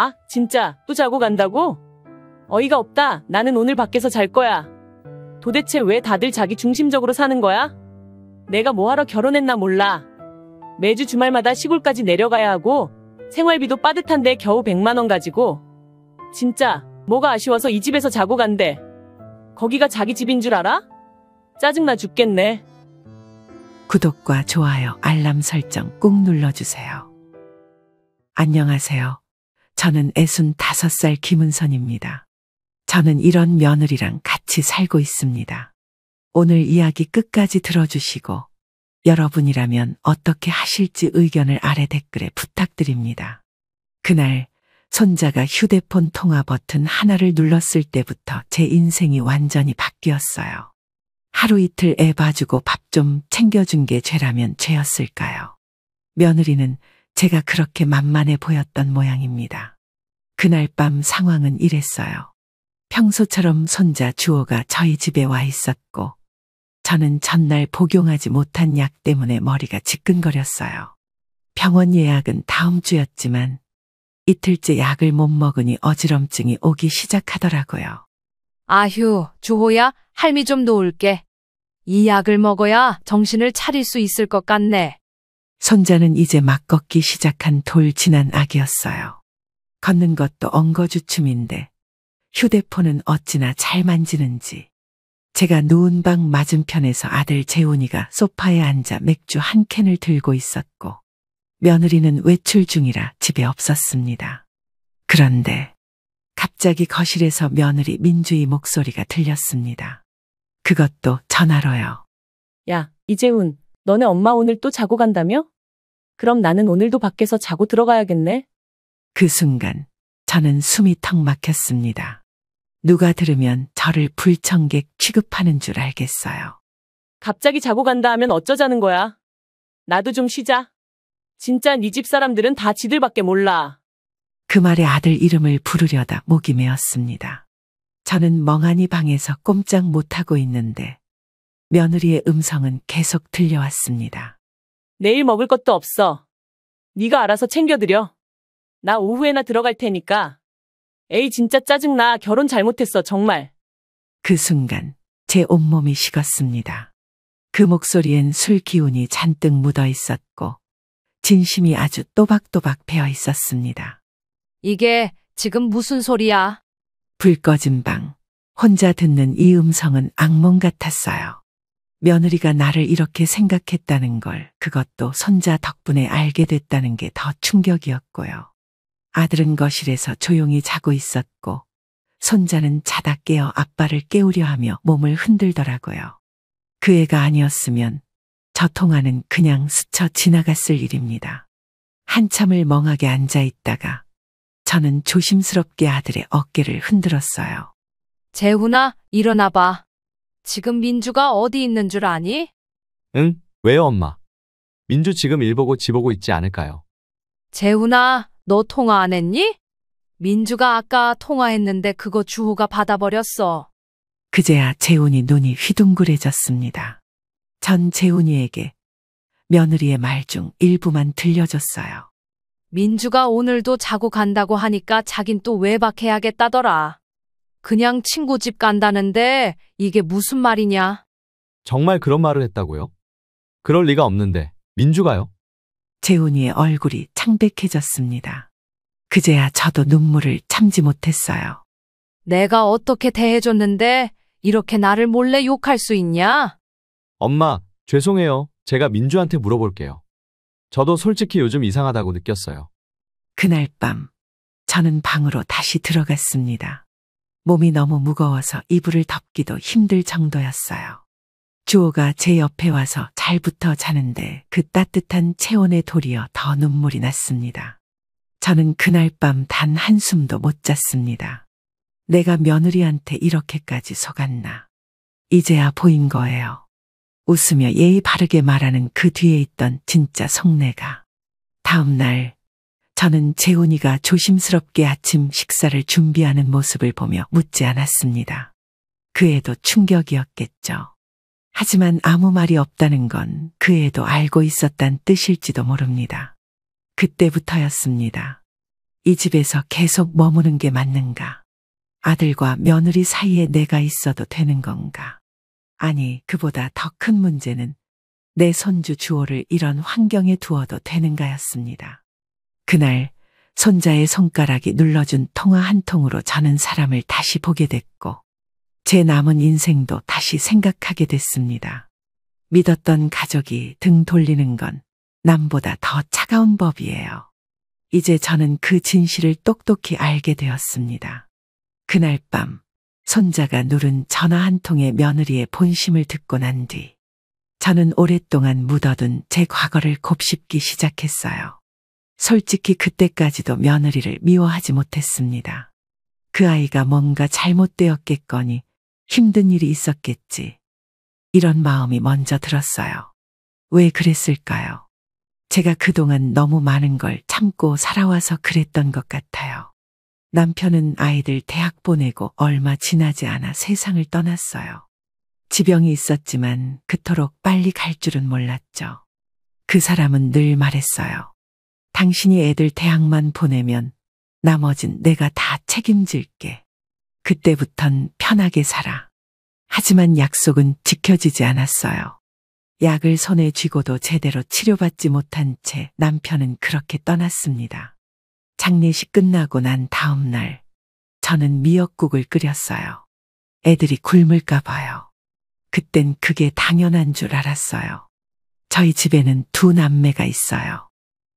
아, 진짜 또 자고 간다고? 어이가 없다. 나는 오늘 밖에서 잘 거야. 도대체 왜 다들 자기 중심적으로 사는 거야? 내가 뭐하러 결혼했나 몰라. 매주 주말마다 시골까지 내려가야 하고 생활비도 빠듯한데 겨우 100만 원 가지고. 진짜 뭐가 아쉬워서 이 집에서 자고 간대. 거기가 자기 집인 줄 알아? 짜증나 죽겠네. 구독과 좋아요, 알람 설정 꾹 눌러주세요. 안녕하세요. 저는 65살 김은선입니다. 저는 이런 며느리랑 같이 살고 있습니다. 오늘 이야기 끝까지 들어주시고 여러분이라면 어떻게 하실지 의견을 아래 댓글에 부탁드립니다. 그날 손자가 휴대폰 통화 버튼 하나를 눌렀을 때부터 제 인생이 완전히 바뀌었어요. 하루 이틀 애 봐주고 밥 좀 챙겨준 게 죄라면 죄였을까요? 며느리는 제가 그렇게 만만해 보였던 모양입니다. 그날 밤 상황은 이랬어요. 평소처럼 손자 주호가 저희 집에 와 있었고 저는 전날 복용하지 못한 약 때문에 머리가 지끈거렸어요. 병원 예약은 다음 주였지만 이틀째 약을 못 먹으니 어지럼증이 오기 시작하더라고요. 아휴, 주호야, 할미 좀 놓을게. 이 약을 먹어야 정신을 차릴 수 있을 것 같네. 손자는 이제 막 걷기 시작한 돌 지난 아기였어요. 걷는 것도 엉거주춤인데 휴대폰은 어찌나 잘 만지는지. 제가 누운 방 맞은편에서 아들 재훈이가 소파에 앉아 맥주 한 캔을 들고 있었고 며느리는 외출 중이라 집에 없었습니다. 그런데 갑자기 거실에서 며느리 민주의 목소리가 들렸습니다. 그것도 전화로요. 야, 이재훈, 너네 엄마 오늘 또 자고 간다며? 그럼 나는 오늘도 밖에서 자고 들어가야겠네? 그 순간 저는 숨이 턱 막혔습니다. 누가 들으면 저를 불청객 취급하는 줄 알겠어요. 갑자기 자고 간다 하면 어쩌자는 거야? 나도 좀 쉬자. 진짜 네 집 사람들은 다 지들밖에 몰라. 그 말에 아들 이름을 부르려다 목이 메었습니다. 저는 멍하니 방에서 꼼짝 못하고 있는데 며느리의 음성은 계속 들려왔습니다. 내일 먹을 것도 없어. 네가 알아서 챙겨드려. 나 오후에나 들어갈 테니까. 에이, 진짜 짜증나. 결혼 잘못했어, 정말. 그 순간 제 온몸이 식었습니다. 그 목소리엔 술 기운이 잔뜩 묻어 있었고 진심이 아주 또박또박 배어 있었습니다. 이게 지금 무슨 소리야? 불 꺼진 방, 혼자 듣는 이 음성은 악몽 같았어요. 며느리가 나를 이렇게 생각했다는 걸, 그것도 손자 덕분에 알게 됐다는 게 더 충격이었고요. 아들은 거실에서 조용히 자고 있었고 손자는 자다 깨어 아빠를 깨우려 하며 몸을 흔들더라고요. 그 애가 아니었으면 저 통화는 그냥 스쳐 지나갔을 일입니다. 한참을 멍하게 앉아 있다가 저는 조심스럽게 아들의 어깨를 흔들었어요. 재훈아, 일어나봐. 지금 민주가 어디 있는 줄 아니? 응? 왜요, 엄마? 민주 지금 일 보고 집 오고 있지 않을까요? 재훈아, 너 통화 안 했니? 민주가 아까 통화했는데 그거 주호가 받아버렸어. 그제야 재훈이 눈이 휘둥그레졌습니다. 전 재훈이에게 며느리의 말 중 일부만 들려줬어요. 민주가 오늘도 자고 간다고 하니까 자긴 또 외박해야겠다더라. 그냥 친구 집 간다는데 이게 무슨 말이냐? 정말 그런 말을 했다고요? 그럴 리가 없는데, 민주가요? 재훈이의 얼굴이 창백해졌습니다. 그제야 저도 눈물을 참지 못했어요. 내가 어떻게 대해줬는데 이렇게 나를 몰래 욕할 수 있냐? 엄마, 죄송해요. 제가 민주한테 물어볼게요. 저도 솔직히 요즘 이상하다고 느꼈어요. 그날 밤 저는 방으로 다시 들어갔습니다. 몸이 너무 무거워서 이불을 덮기도 힘들 정도였어요. 주호가 제 옆에 와서 잘 붙어 자는데 그 따뜻한 체온에 도리어 더 눈물이 났습니다. 저는 그날 밤 단 한숨도 못 잤습니다. 내가 며느리한테 이렇게까지 속았나. 이제야 보인 거예요. 웃으며 예의 바르게 말하는 그 뒤에 있던 진짜 속내가. 다음 날 저는 재훈이가 조심스럽게 아침 식사를 준비하는 모습을 보며 묻지 않았습니다. 그 애도 충격이었겠죠. 하지만 아무 말이 없다는 건 그 애도 알고 있었단 뜻일지도 모릅니다. 그때부터였습니다. 이 집에서 계속 머무는 게 맞는가? 아들과 며느리 사이에 내가 있어도 되는 건가? 아니, 그보다 더 큰 문제는 내 손주 주호를 이런 환경에 두어도 되는가였습니다. 그날 손자의 손가락이 눌러준 통화 한 통으로 저는 사람을 다시 보게 됐고 제 남은 인생도 다시 생각하게 됐습니다. 믿었던 가족이 등 돌리는 건 남보다 더 차가운 법이에요. 이제 저는 그 진실을 똑똑히 알게 되었습니다. 그날 밤 손자가 누른 전화 한 통의 며느리의 본심을 듣고 난 뒤 저는 오랫동안 묻어둔 제 과거를 곱씹기 시작했어요. 솔직히 그때까지도 며느리를 미워하지 못했습니다. 그 아이가 뭔가 잘못되었겠거니 힘든 일이 있었겠지. 이런 마음이 먼저 들었어요. 왜 그랬을까요? 제가 그동안 너무 많은 걸 참고 살아와서 그랬던 것 같아요. 남편은 아이들 대학 보내고 얼마 지나지 않아 세상을 떠났어요. 지병이 있었지만 그토록 빨리 갈 줄은 몰랐죠. 그 사람은 늘 말했어요. 당신이 애들 대학만 보내면 나머진 내가 다 책임질게. 그때부턴 편하게 살아. 하지만 약속은 지켜지지 않았어요. 약을 손에 쥐고도 제대로 치료받지 못한 채 남편은 그렇게 떠났습니다. 장례식 끝나고 난 다음 날 저는 미역국을 끓였어요. 애들이 굶을까 봐요. 그땐 그게 당연한 줄 알았어요. 저희 집에는 두 남매가 있어요.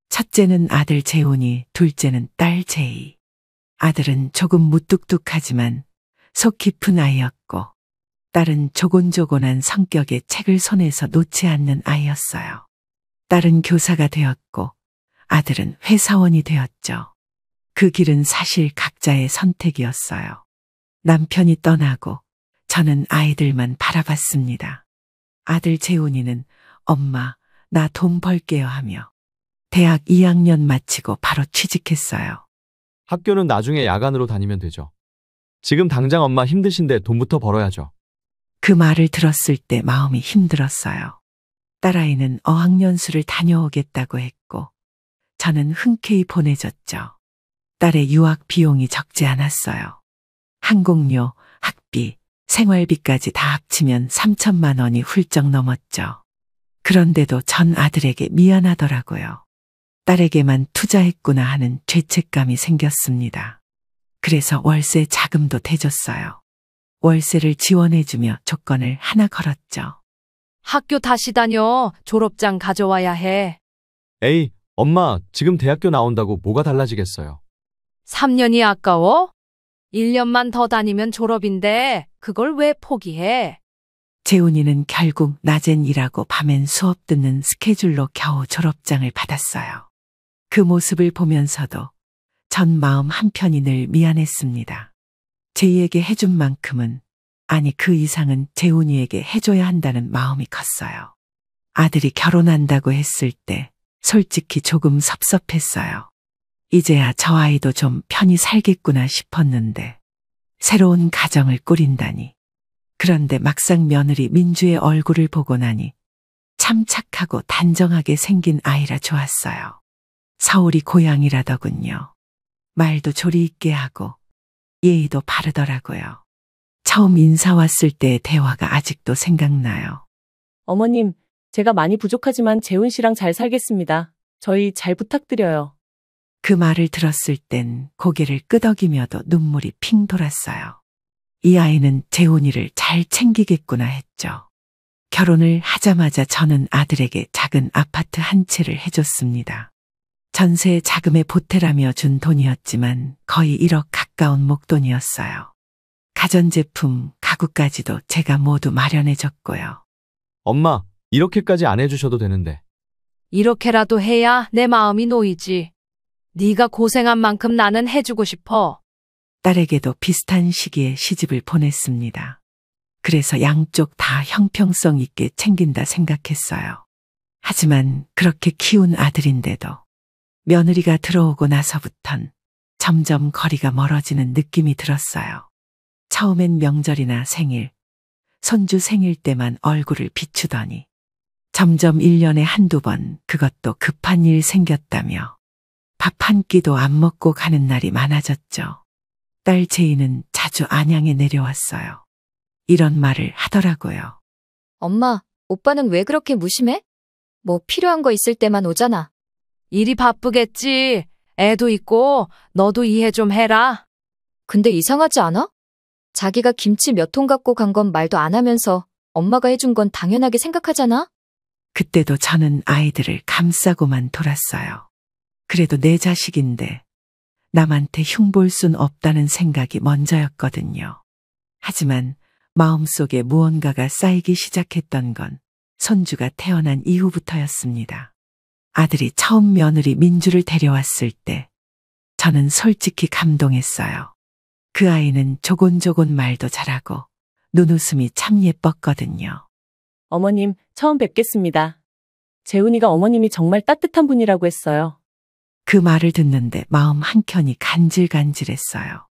첫째는 아들 재훈이, 둘째는 딸 재희. 아들은 조금 무뚝뚝하지만 속 깊은 아이였고 딸은 조곤조곤한 성격의 책을 손에서 놓지 않는 아이였어요. 딸은 교사가 되었고 아들은 회사원이 되었죠. 그 길은 사실 각자의 선택이었어요. 남편이 떠나고 저는 아이들만 바라봤습니다. 아들 재훈이는 엄마, 나 돈 벌게요 하며 대학 2학년 마치고 바로 취직했어요. 학교는 나중에 야간으로 다니면 되죠. 지금 당장 엄마 힘드신데 돈부터 벌어야죠. 그 말을 들었을 때 마음이 힘들었어요. 딸아이는 어학연수를 다녀오겠다고 했고 저는 흔쾌히 보내줬죠. 딸의 유학 비용이 적지 않았어요. 항공료, 학비, 생활비까지 다 합치면 3천만 원이 훌쩍 넘었죠. 그런데도 전 아들에게 미안하더라고요. 딸에게만 투자했구나 하는 죄책감이 생겼습니다. 그래서 월세 자금도 대줬어요. 월세를 지원해주며 조건을 하나 걸었죠. 학교 다시 다녀. 졸업장 가져와야 해. 에이, 엄마, 지금 대학교 나온다고 뭐가 달라지겠어요. 3년이 아까워? 1년만 더 다니면 졸업인데 그걸 왜 포기해? 재훈이는 결국 낮엔 일하고 밤엔 수업 듣는 스케줄로 겨우 졸업장을 받았어요. 그 모습을 보면서도 전 마음 한편이 늘 미안했습니다. 제이에게 해준 만큼은, 아니 그 이상은 재훈이에게 해줘야 한다는 마음이 컸어요. 아들이 결혼한다고 했을 때 솔직히 조금 섭섭했어요. 이제야 저 아이도 좀 편히 살겠구나 싶었는데 새로운 가정을 꾸린다니. 그런데 막상 며느리 민주의 얼굴을 보고 나니 참 착하고 단정하게 생긴 아이라 좋았어요. 서울이 고향이라더군요. 말도 조리 있게 하고 예의도 바르더라고요. 처음 인사 왔을 때의 대화가 아직도 생각나요. 어머님, 제가 많이 부족하지만 재훈 씨랑 잘 살겠습니다. 저희 잘 부탁드려요. 그 말을 들었을 땐 고개를 끄덕이며도 눈물이 핑 돌았어요. 이 아이는 재훈이를 잘 챙기겠구나 했죠. 결혼을 하자마자 저는 아들에게 작은 아파트 한 채를 해줬습니다. 전세 자금에 보태라며 준 돈이었지만 거의 1억 가까운 목돈이었어요. 가전제품, 가구까지도 제가 모두 마련해줬고요. 엄마, 이렇게까지 안 해주셔도 되는데. 이렇게라도 해야 내 마음이 놓이지. 네가 고생한 만큼 나는 해주고 싶어. 딸에게도 비슷한 시기에 시집을 보냈습니다. 그래서 양쪽 다 형평성 있게 챙긴다 생각했어요. 하지만 그렇게 키운 아들인데도 며느리가 들어오고 나서부턴 점점 거리가 멀어지는 느낌이 들었어요. 처음엔 명절이나 생일, 손주 생일 때만 얼굴을 비추더니 점점 1년에 한두 번 그것도 급한 일 생겼다며 밥 한 끼도 안 먹고 가는 날이 많아졌죠. 딸 제이는 자주 안양에 내려왔어요. 이런 말을 하더라고요. 엄마, 오빠는 왜 그렇게 무심해? 뭐 필요한 거 있을 때만 오잖아. 일이 바쁘겠지. 애도 있고 너도 이해 좀 해라. 근데 이상하지 않아? 자기가 김치 몇 통 갖고 간 건 말도 안 하면서 엄마가 해준 건 당연하게 생각하잖아? 그때도 저는 아이들을 감싸고만 돌았어요. 그래도 내 자식인데 남한테 흉볼 순 없다는 생각이 먼저였거든요. 하지만 마음속에 무언가가 쌓이기 시작했던 건 손주가 태어난 이후부터였습니다. 아들이 처음 며느리 민주를 데려왔을 때 저는 솔직히 감동했어요. 그 아이는 조곤조곤 말도 잘하고 눈웃음이 참 예뻤거든요. 어머님, 처음 뵙겠습니다. 재훈이가 어머님이 정말 따뜻한 분이라고 했어요. 그 말을 듣는데 마음 한켠이 간질간질했어요.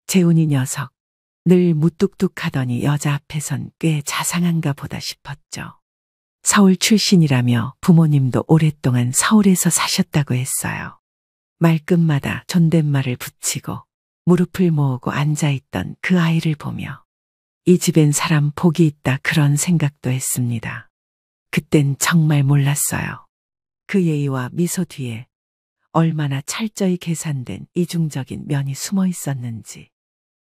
재훈이 녀석, 늘 무뚝뚝하더니 여자 앞에선 꽤 자상한가 보다 싶었죠. 서울 출신이라며 부모님도 오랫동안 서울에서 사셨다고 했어요. 말끝마다 존댓말을 붙이고 무릎을 모으고 앉아있던 그 아이를 보며 이 집엔 사람 복이 있다 그런 생각도 했습니다. 그땐 정말 몰랐어요. 그 예의와 미소 뒤에 얼마나 철저히 계산된 이중적인 면이 숨어 있었는지.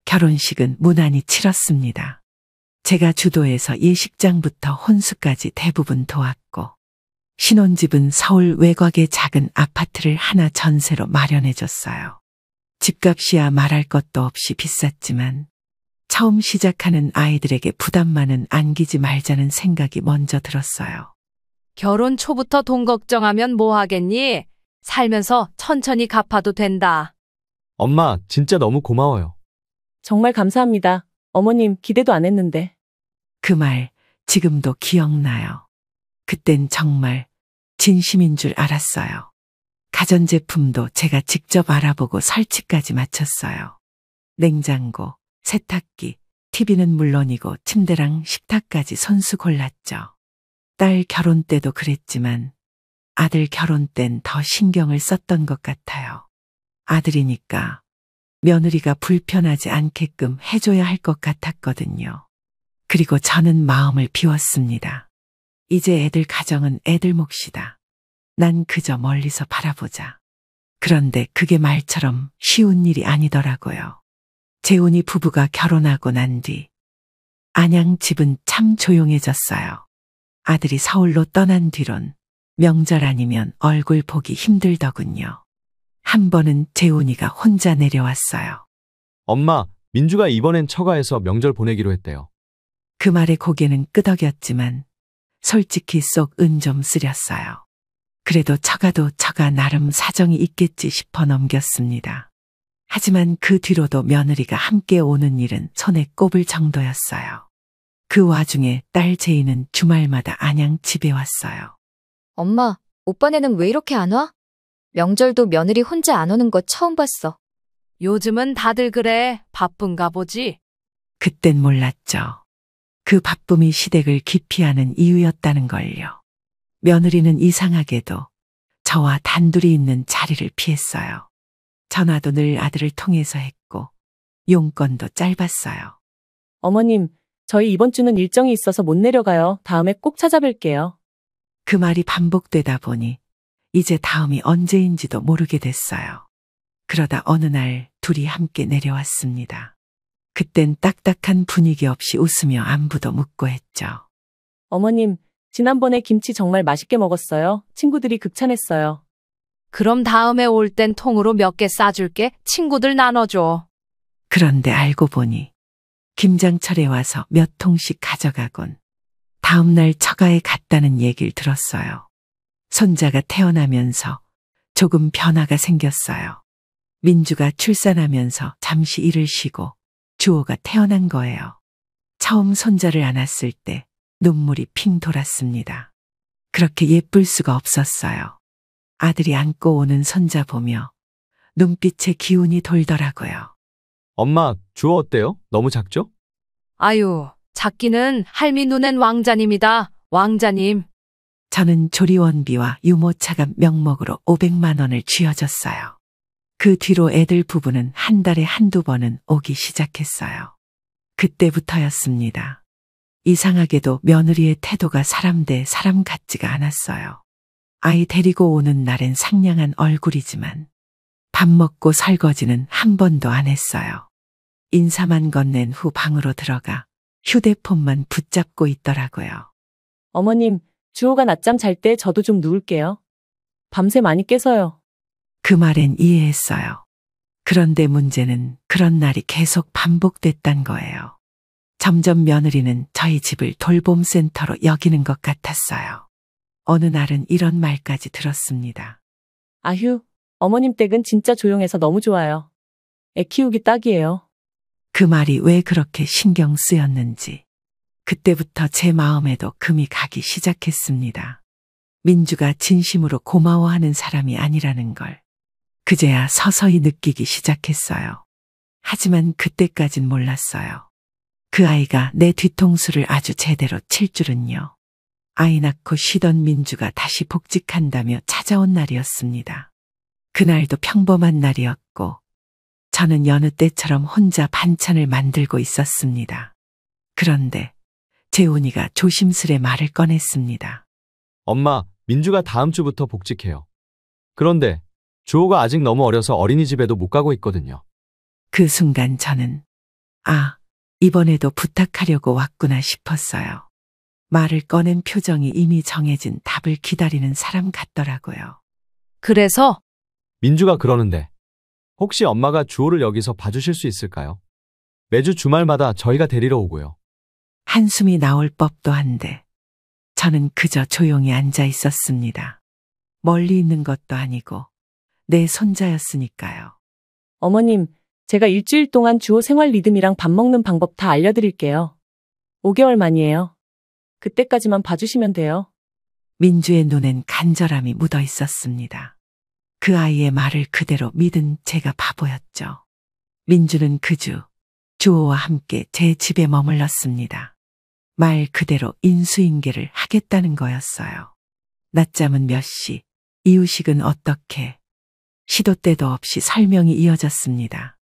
결혼식은 무난히 치렀습니다. 제가 주도해서 예식장부터 혼수까지 대부분 도왔고 신혼집은 서울 외곽의 작은 아파트를 하나 전세로 마련해줬어요. 집값이야 말할 것도 없이 비쌌지만 처음 시작하는 아이들에게 부담만은 안기지 말자는 생각이 먼저 들었어요. 결혼 초부터 돈 걱정하면 뭐 하겠니? 살면서 천천히 갚아도 된다. 엄마, 진짜 너무 고마워요. 정말 감사합니다. 어머님, 기대도 안 했는데. 그 말 지금도 기억나요. 그땐 정말 진심인 줄 알았어요. 가전제품도 제가 직접 알아보고 설치까지 마쳤어요. 냉장고, 세탁기, TV는 물론이고 침대랑 식탁까지 손수 골랐죠. 딸 결혼 때도 그랬지만 아들 결혼 땐 더 신경을 썼던 것 같아요. 아들이니까 며느리가 불편하지 않게끔 해줘야 할 것 같았거든요. 그리고 저는 마음을 비웠습니다. 이제 애들 가정은 애들 몫이다. 난 그저 멀리서 바라보자. 그런데 그게 말처럼 쉬운 일이 아니더라고요. 재훈이 부부가 결혼하고 난 뒤 안양 집은 참 조용해졌어요. 아들이 서울로 떠난 뒤론 명절 아니면 얼굴 보기 힘들더군요. 한 번은 재훈이가 혼자 내려왔어요. 엄마, 민주가 이번엔 처가에서 명절 보내기로 했대요. 그 말에 고개는 끄덕였지만 솔직히 속 은 좀 쓰렸어요. 그래도 처가도 처가 나름 사정이 있겠지 싶어 넘겼습니다. 하지만 그 뒤로도 며느리가 함께 오는 일은 손에 꼽을 정도였어요. 그 와중에 딸 제이는 주말마다 안양 집에 왔어요. 엄마, 오빠네는 왜 이렇게 안 와? 명절도 며느리 혼자 안 오는 거 처음 봤어. 요즘은 다들 그래. 바쁜가 보지. 그땐 몰랐죠. 그 바쁨이 시댁을 기피하는 이유였다는 걸요. 며느리는 이상하게도 저와 단둘이 있는 자리를 피했어요. 전화도 늘 아들을 통해서 했고 용건도 짧았어요. 어머님, 저희 이번 주는 일정이 있어서 못 내려가요. 다음에 꼭 찾아뵐게요. 그 말이 반복되다 보니 이제 다음이 언제인지도 모르게 됐어요. 그러다 어느 날 둘이 함께 내려왔습니다. 그땐 딱딱한 분위기 없이 웃으며 안부도 묻고 했죠. 어머님, 지난번에 김치 정말 맛있게 먹었어요. 친구들이 극찬했어요. 그럼 다음에 올 땐 통으로 몇 개 싸줄게. 친구들 나눠줘. 그런데 알고 보니 김장철에 와서 몇 통씩 가져가곤 다음날 처가에 갔다는 얘기를 들었어요. 손자가 태어나면서 조금 변화가 생겼어요. 민주가 출산하면서 잠시 일을 쉬고 주호가 태어난 거예요. 처음 손자를 안았을 때 눈물이 핑 돌았습니다. 그렇게 예쁠 수가 없었어요. 아들이 안고 오는 손자 보며 눈빛에 기운이 돌더라고요. 엄마, 주호 어때요? 너무 작죠? 아유, 작기는 할미 눈엔 왕자님이다. 왕자님. 저는 조리원비와 유모차값 명목으로 500만 원을 쥐어줬어요. 그 뒤로 애들 부부는 한 달에 한두 번은 오기 시작했어요. 그때부터였습니다. 이상하게도 며느리의 태도가 사람 대 사람 같지가 않았어요. 아이 데리고 오는 날엔 상냥한 얼굴이지만 밥 먹고 설거지는 한 번도 안 했어요. 인사만 건넨 후 방으로 들어가 휴대폰만 붙잡고 있더라고요. 어머님, 주호가 낮잠 잘 때 저도 좀 누울게요. 밤새 많이 깨서요. 그 말엔 이해했어요. 그런데 문제는 그런 날이 계속 반복됐단 거예요. 점점 며느리는 저희 집을 돌봄센터로 여기는 것 같았어요. 어느 날은 이런 말까지 들었습니다. 아휴, 어머님 댁은 진짜 조용해서 너무 좋아요. 애 키우기 딱이에요. 그 말이 왜 그렇게 신경 쓰였는지 그때부터 제 마음에도 금이 가기 시작했습니다. 민주가 진심으로 고마워하는 사람이 아니라는 걸 그제야 서서히 느끼기 시작했어요. 하지만 그때까진 몰랐어요. 그 아이가 내 뒤통수를 아주 제대로 칠 줄은요. 아이 낳고 쉬던 민주가 다시 복직한다며 찾아온 날이었습니다. 그날도 평범한 날이었고 저는 여느 때처럼 혼자 반찬을 만들고 있었습니다. 그런데 재훈이가 조심스레 말을 꺼냈습니다. 엄마, 민주가 다음 주부터 복직해요. 그런데 주호가 아직 너무 어려서 어린이집에도 못 가고 있거든요. 그 순간 저는 이번에도 부탁하려고 왔구나 싶었어요. 말을 꺼낸 표정이 이미 정해진 답을 기다리는 사람 같더라고요. 그래서 민주가 그러는데 혹시 엄마가 주호를 여기서 봐주실 수 있을까요? 매주 주말마다 저희가 데리러 오고요. 한숨이 나올 법도 한데 저는 그저 조용히 앉아 있었습니다. 멀리 있는 것도 아니고 내 손자였으니까요. 어머님, 제가 일주일 동안 주호 생활 리듬이랑 밥 먹는 방법 다 알려드릴게요. 5개월 만이에요. 그때까지만 봐주시면 돼요. 민주의 눈엔 간절함이 묻어 있었습니다. 그 아이의 말을 그대로 믿은 제가 바보였죠. 민주는 그 주 주호와 함께 제 집에 머물렀습니다. 말 그대로 인수인계를 하겠다는 거였어요. 낮잠은 몇 시, 이유식은 어떻게, 시도 때도 없이 설명이 이어졌습니다.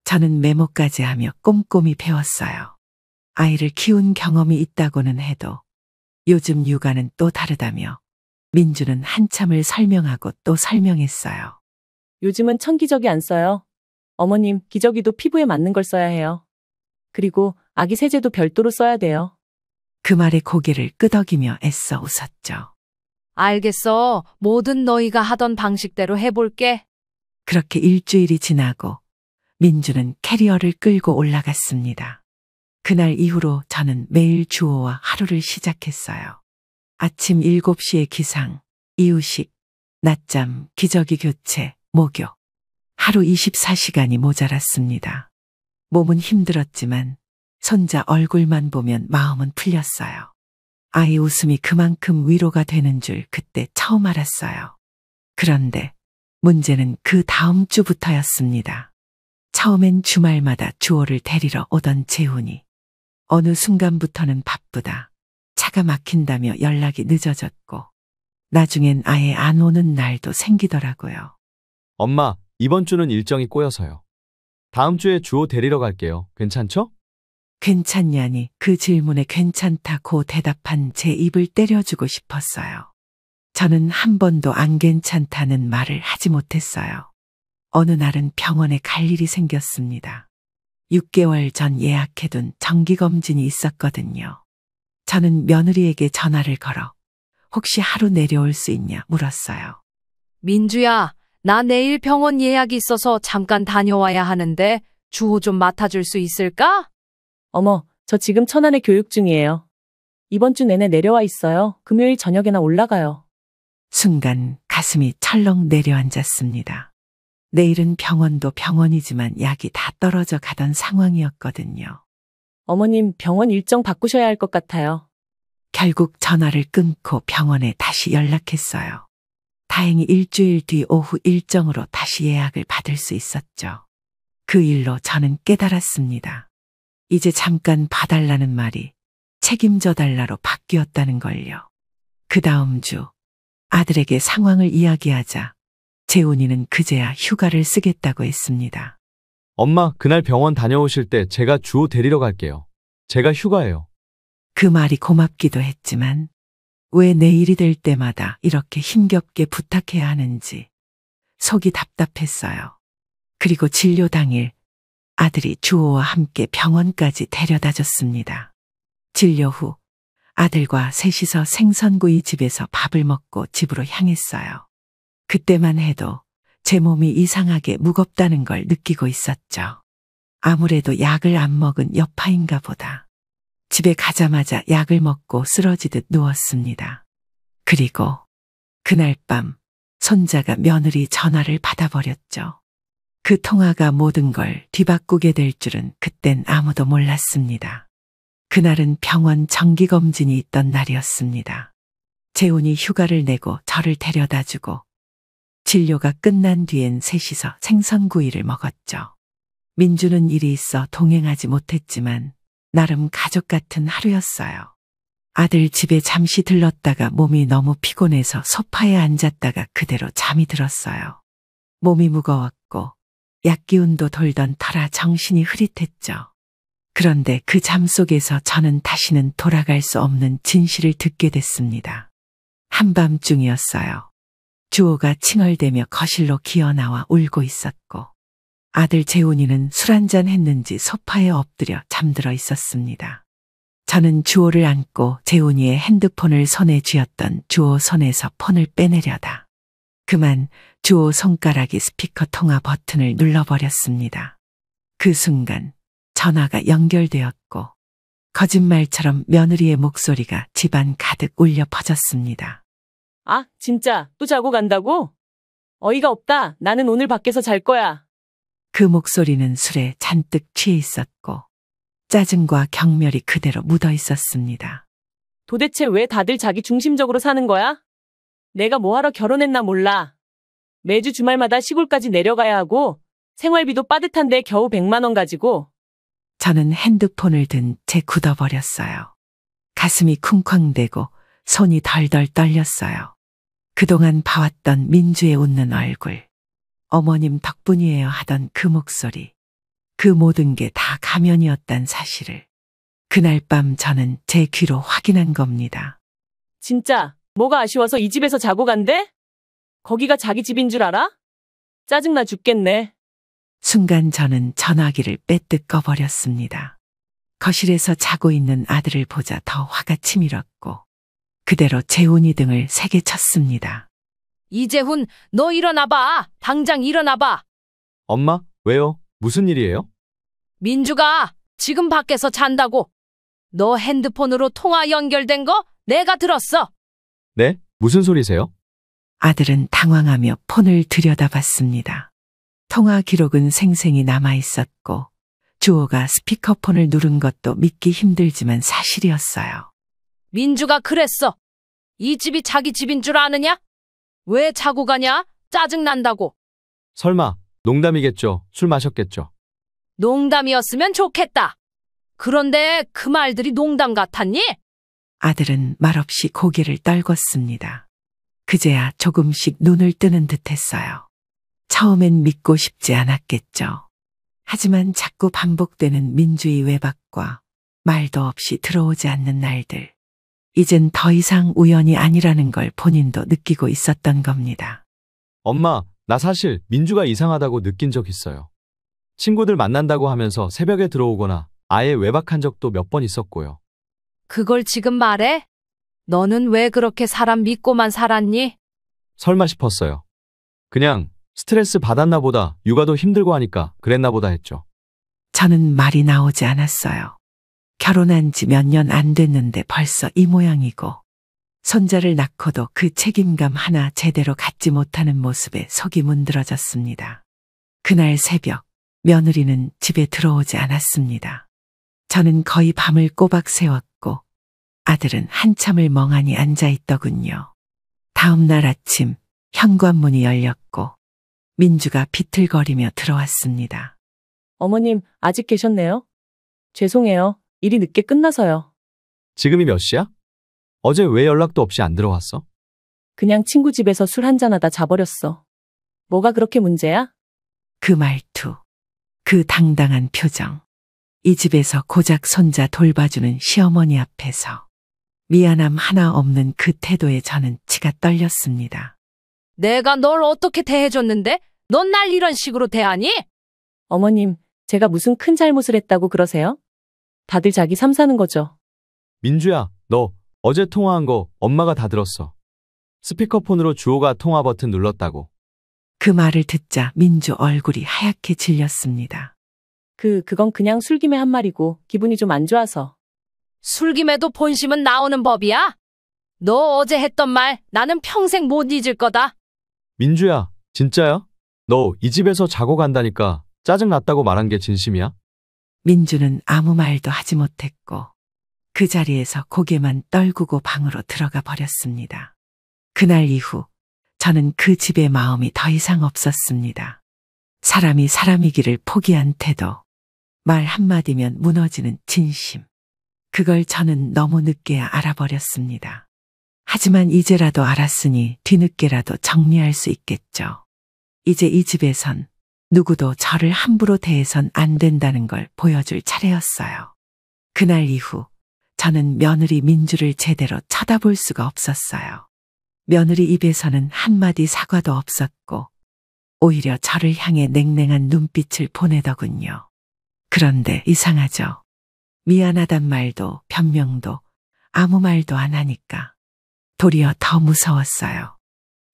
저는 메모까지 하며 꼼꼼히 배웠어요. 아이를 키운 경험이 있다고는 해도 요즘 육아는 또 다르다며 민주는 한참을 설명하고 또 설명했어요. 요즘은 천기저귀 안 써요. 어머님, 기저귀도 피부에 맞는 걸 써야 해요. 그리고 아기 세제도 별도로 써야 돼요. 그 말에 고개를 끄덕이며 애써 웃었죠. 알겠어. 뭐든 너희가 하던 방식대로 해볼게. 그렇게 일주일이 지나고 민주는 캐리어를 끌고 올라갔습니다. 그날 이후로 저는 매일 주호와 하루를 시작했어요. 아침 7시에 기상, 이유식, 낮잠, 기저귀 교체, 목욕. 하루 24시간이 모자랐습니다. 몸은 힘들었지만 손자 얼굴만 보면 마음은 풀렸어요. 아이 웃음이 그만큼 위로가 되는 줄 그때 처음 알았어요. 그런데 문제는 그 다음 주부터였습니다. 처음엔 주말마다 주호를 데리러 오던 재훈이 어느 순간부터는 바쁘다, 차가 막힌다며 연락이 늦어졌고 나중엔 아예 안 오는 날도 생기더라고요. 엄마, 이번 주는 일정이 꼬여서요. 다음 주에 주호 데리러 갈게요. 괜찮죠? 괜찮냐니 그 질문에 괜찮다고 대답한 제 입을 때려주고 싶었어요. 저는 한 번도 안 괜찮다는 말을 하지 못했어요. 어느 날은 병원에 갈 일이 생겼습니다. 6개월 전 예약해둔 정기검진이 있었거든요. 저는 며느리에게 전화를 걸어 혹시 하루 내려올 수 있냐 물었어요. 민주야, 나 내일 병원 예약이 있어서 잠깐 다녀와야 하는데 주호 좀 맡아줄 수 있을까? 어머, 저 지금 천안에 교육 중이에요. 이번 주 내내 내려와 있어요. 금요일 저녁에나 올라가요. 순간 가슴이 철렁 내려앉았습니다. 내일은 병원도 병원이지만 약이 다 떨어져 가던 상황이었거든요. 어머님, 병원 일정 바꾸셔야 할 것 같아요. 결국 전화를 끊고 병원에 다시 연락했어요. 다행히 일주일 뒤 오후 일정으로 다시 예약을 받을 수 있었죠. 그 일로 저는 깨달았습니다. 이제 잠깐 봐달라는 말이 책임져 달라로 바뀌었다는 걸요. 그 다음 주 아들에게 상황을 이야기하자 재훈이는 그제야 휴가를 쓰겠다고 했습니다. 엄마, 그날 병원 다녀오실 때 제가 주호 데리러 갈게요. 제가 휴가예요. 그 말이 고맙기도 했지만 왜 내 일이 될 때마다 이렇게 힘겹게 부탁해야 하는지 속이 답답했어요. 그리고 진료 당일 아들이 주호와 함께 병원까지 데려다 줬습니다. 진료 후 아들과 셋이서 생선구이 집에서 밥을 먹고 집으로 향했어요. 그때만 해도 제 몸이 이상하게 무겁다는 걸 느끼고 있었죠. 아무래도 약을 안 먹은 여파인가 보다. 집에 가자마자 약을 먹고 쓰러지듯 누웠습니다. 그리고 그날 밤 손자가 며느리 전화를 받아버렸죠. 그 통화가 모든 걸 뒤바꾸게 될 줄은 그땐 아무도 몰랐습니다. 그날은 병원 정기검진이 있던 날이었습니다. 재훈이 휴가를 내고 저를 데려다주고 진료가 끝난 뒤엔 셋이서 생선구이를 먹었죠. 민주는 일이 있어 동행하지 못했지만 나름 가족 같은 하루였어요. 아들 집에 잠시 들렀다가 몸이 너무 피곤해서 소파에 앉았다가 그대로 잠이 들었어요. 몸이 무거웠고 약기운도 돌던 터라 정신이 흐릿했죠. 그런데 그 잠 속에서 저는 다시는 돌아갈 수 없는 진실을 듣게 됐습니다. 한밤중이었어요. 주호가 칭얼대며 거실로 기어나와 울고 있었고 아들 재훈이는 술 한잔 했는지 소파에 엎드려 잠들어 있었습니다. 저는 주호를 안고 재훈이의 핸드폰을 손에 쥐었던 주호 손에서 폰을 빼내려다 그만 주호 손가락이 스피커 통화 버튼을 눌러버렸습니다. 그 순간 전화가 연결되었고 거짓말처럼 며느리의 목소리가 집안 가득 울려 퍼졌습니다. 아, 진짜 또 자고 간다고? 어이가 없다. 나는 오늘 밖에서 잘 거야. 그 목소리는 술에 잔뜩 취해 있었고 짜증과 경멸이 그대로 묻어 있었습니다. 도대체 왜 다들 자기 중심적으로 사는 거야? 내가 뭐하러 결혼했나 몰라. 매주 주말마다 시골까지 내려가야 하고 생활비도 빠듯한데 겨우 100만 원 가지고. 저는 핸드폰을 든 채 굳어버렸어요. 가슴이 쿵쾅대고 손이 덜덜 떨렸어요. 그동안 봐왔던 민주의 웃는 얼굴, 어머님 덕분이에요 하던 그 목소리, 그 모든 게 다 가면이었단 사실을 그날 밤 저는 제 귀로 확인한 겁니다. 진짜 뭐가 아쉬워서 이 집에서 자고 간대? 거기가 자기 집인 줄 알아? 짜증나 죽겠네. 순간 저는 전화기를 빼뜯 꺼버렸습니다. 거실에서 자고 있는 아들을 보자 더 화가 치밀었고 그대로 재훈이 등을 세게 쳤습니다. 이재훈, 너 일어나봐. 당장 일어나봐. 엄마, 왜요? 무슨 일이에요? 민주가 지금 밖에서 잔다고. 너 핸드폰으로 통화 연결된 거 내가 들었어. 네? 무슨 소리세요? 아들은 당황하며 폰을 들여다봤습니다. 통화 기록은 생생히 남아 있었고 주호가 스피커폰을 누른 것도 믿기 힘들지만 사실이었어요. 민주가 그랬어. 이 집이 자기 집인 줄 아느냐? 왜 자고 가냐? 짜증난다고. 설마 농담이겠죠? 술 마셨겠죠? 농담이었으면 좋겠다. 그런데 그 말들이 농담 같았니? 아들은 말없이 고개를 떨궜습니다. 그제야 조금씩 눈을 뜨는 듯했어요. 처음엔 믿고 싶지 않았겠죠. 하지만 자꾸 반복되는 민주의 외박과 말도 없이 들어오지 않는 날들. 이젠 더 이상 우연이 아니라는 걸 본인도 느끼고 있었던 겁니다. 엄마, 나 사실 민주가 이상하다고 느낀 적 있어요. 친구들 만난다고 하면서 새벽에 들어오거나 아예 외박한 적도 몇 번 있었고요. 그걸 지금 말해? 너는 왜 그렇게 사람 믿고만 살았니? 설마 싶었어요. 그냥 스트레스 받았나 보다, 육아도 힘들고 하니까 그랬나 보다 했죠. 저는 말이 나오지 않았어요. 결혼한 지 몇 년 안 됐는데 벌써 이 모양이고 손자를 낳고도 그 책임감 하나 제대로 갖지 못하는 모습에 속이 문드러졌습니다. 그날 새벽 며느리는 집에 들어오지 않았습니다. 저는 거의 밤을 꼬박 새웠고 아들은 한참을 멍하니 앉아 있더군요. 다음 날 아침 현관문이 열렸고 민주가 비틀거리며 들어왔습니다. 어머님, 아직 계셨네요? 죄송해요. 일이 늦게 끝나서요. 지금이 몇 시야? 어제 왜 연락도 없이 안 들어왔어? 그냥 친구 집에서 술 한잔하다 자버렸어. 뭐가 그렇게 문제야? 그 말투, 그 당당한 표정. 이 집에서 고작 손자 돌봐주는 시어머니 앞에서 미안함 하나 없는 그 태도에 저는 치가 떨렸습니다. 내가 널 어떻게 대해줬는데? 넌 날 이런 식으로 대하니? 어머님, 제가 무슨 큰 잘못을 했다고 그러세요? 다들 자기 삶 사는 거죠. 민주야, 너 어제 통화한 거 엄마가 다 들었어. 스피커폰으로 주호가 통화 버튼 눌렀다고. 그 말을 듣자 민주 얼굴이 하얗게 질렸습니다. 그건 그냥 술김에 한 말이고 기분이 좀 안 좋아서. 술김에도 본심은 나오는 법이야? 너 어제 했던 말 나는 평생 못 잊을 거다. 민주야, 진짜야? 너 이 집에서 자고 간다니까 짜증 났다고 말한 게 진심이야? 민주는 아무 말도 하지 못했고 그 자리에서 고개만 떨구고 방으로 들어가 버렸습니다. 그날 이후 저는 그 집의 마음이 더 이상 없었습니다. 사람이 사람이기를 포기한 태도, 말 한마디면 무너지는 진심. 그걸 저는 너무 늦게야 알아버렸습니다. 하지만 이제라도 알았으니 뒤늦게라도 정리할 수 있겠죠. 이제 이 집에선 누구도 저를 함부로 대해선 안 된다는 걸 보여줄 차례였어요. 그날 이후 저는 며느리 민주를 제대로 쳐다볼 수가 없었어요. 며느리 입에서는 한마디 사과도 없었고 오히려 저를 향해 냉랭한 눈빛을 보내더군요. 그런데 이상하죠. 미안하단 말도 변명도 아무 말도 안 하니까 도리어 더 무서웠어요.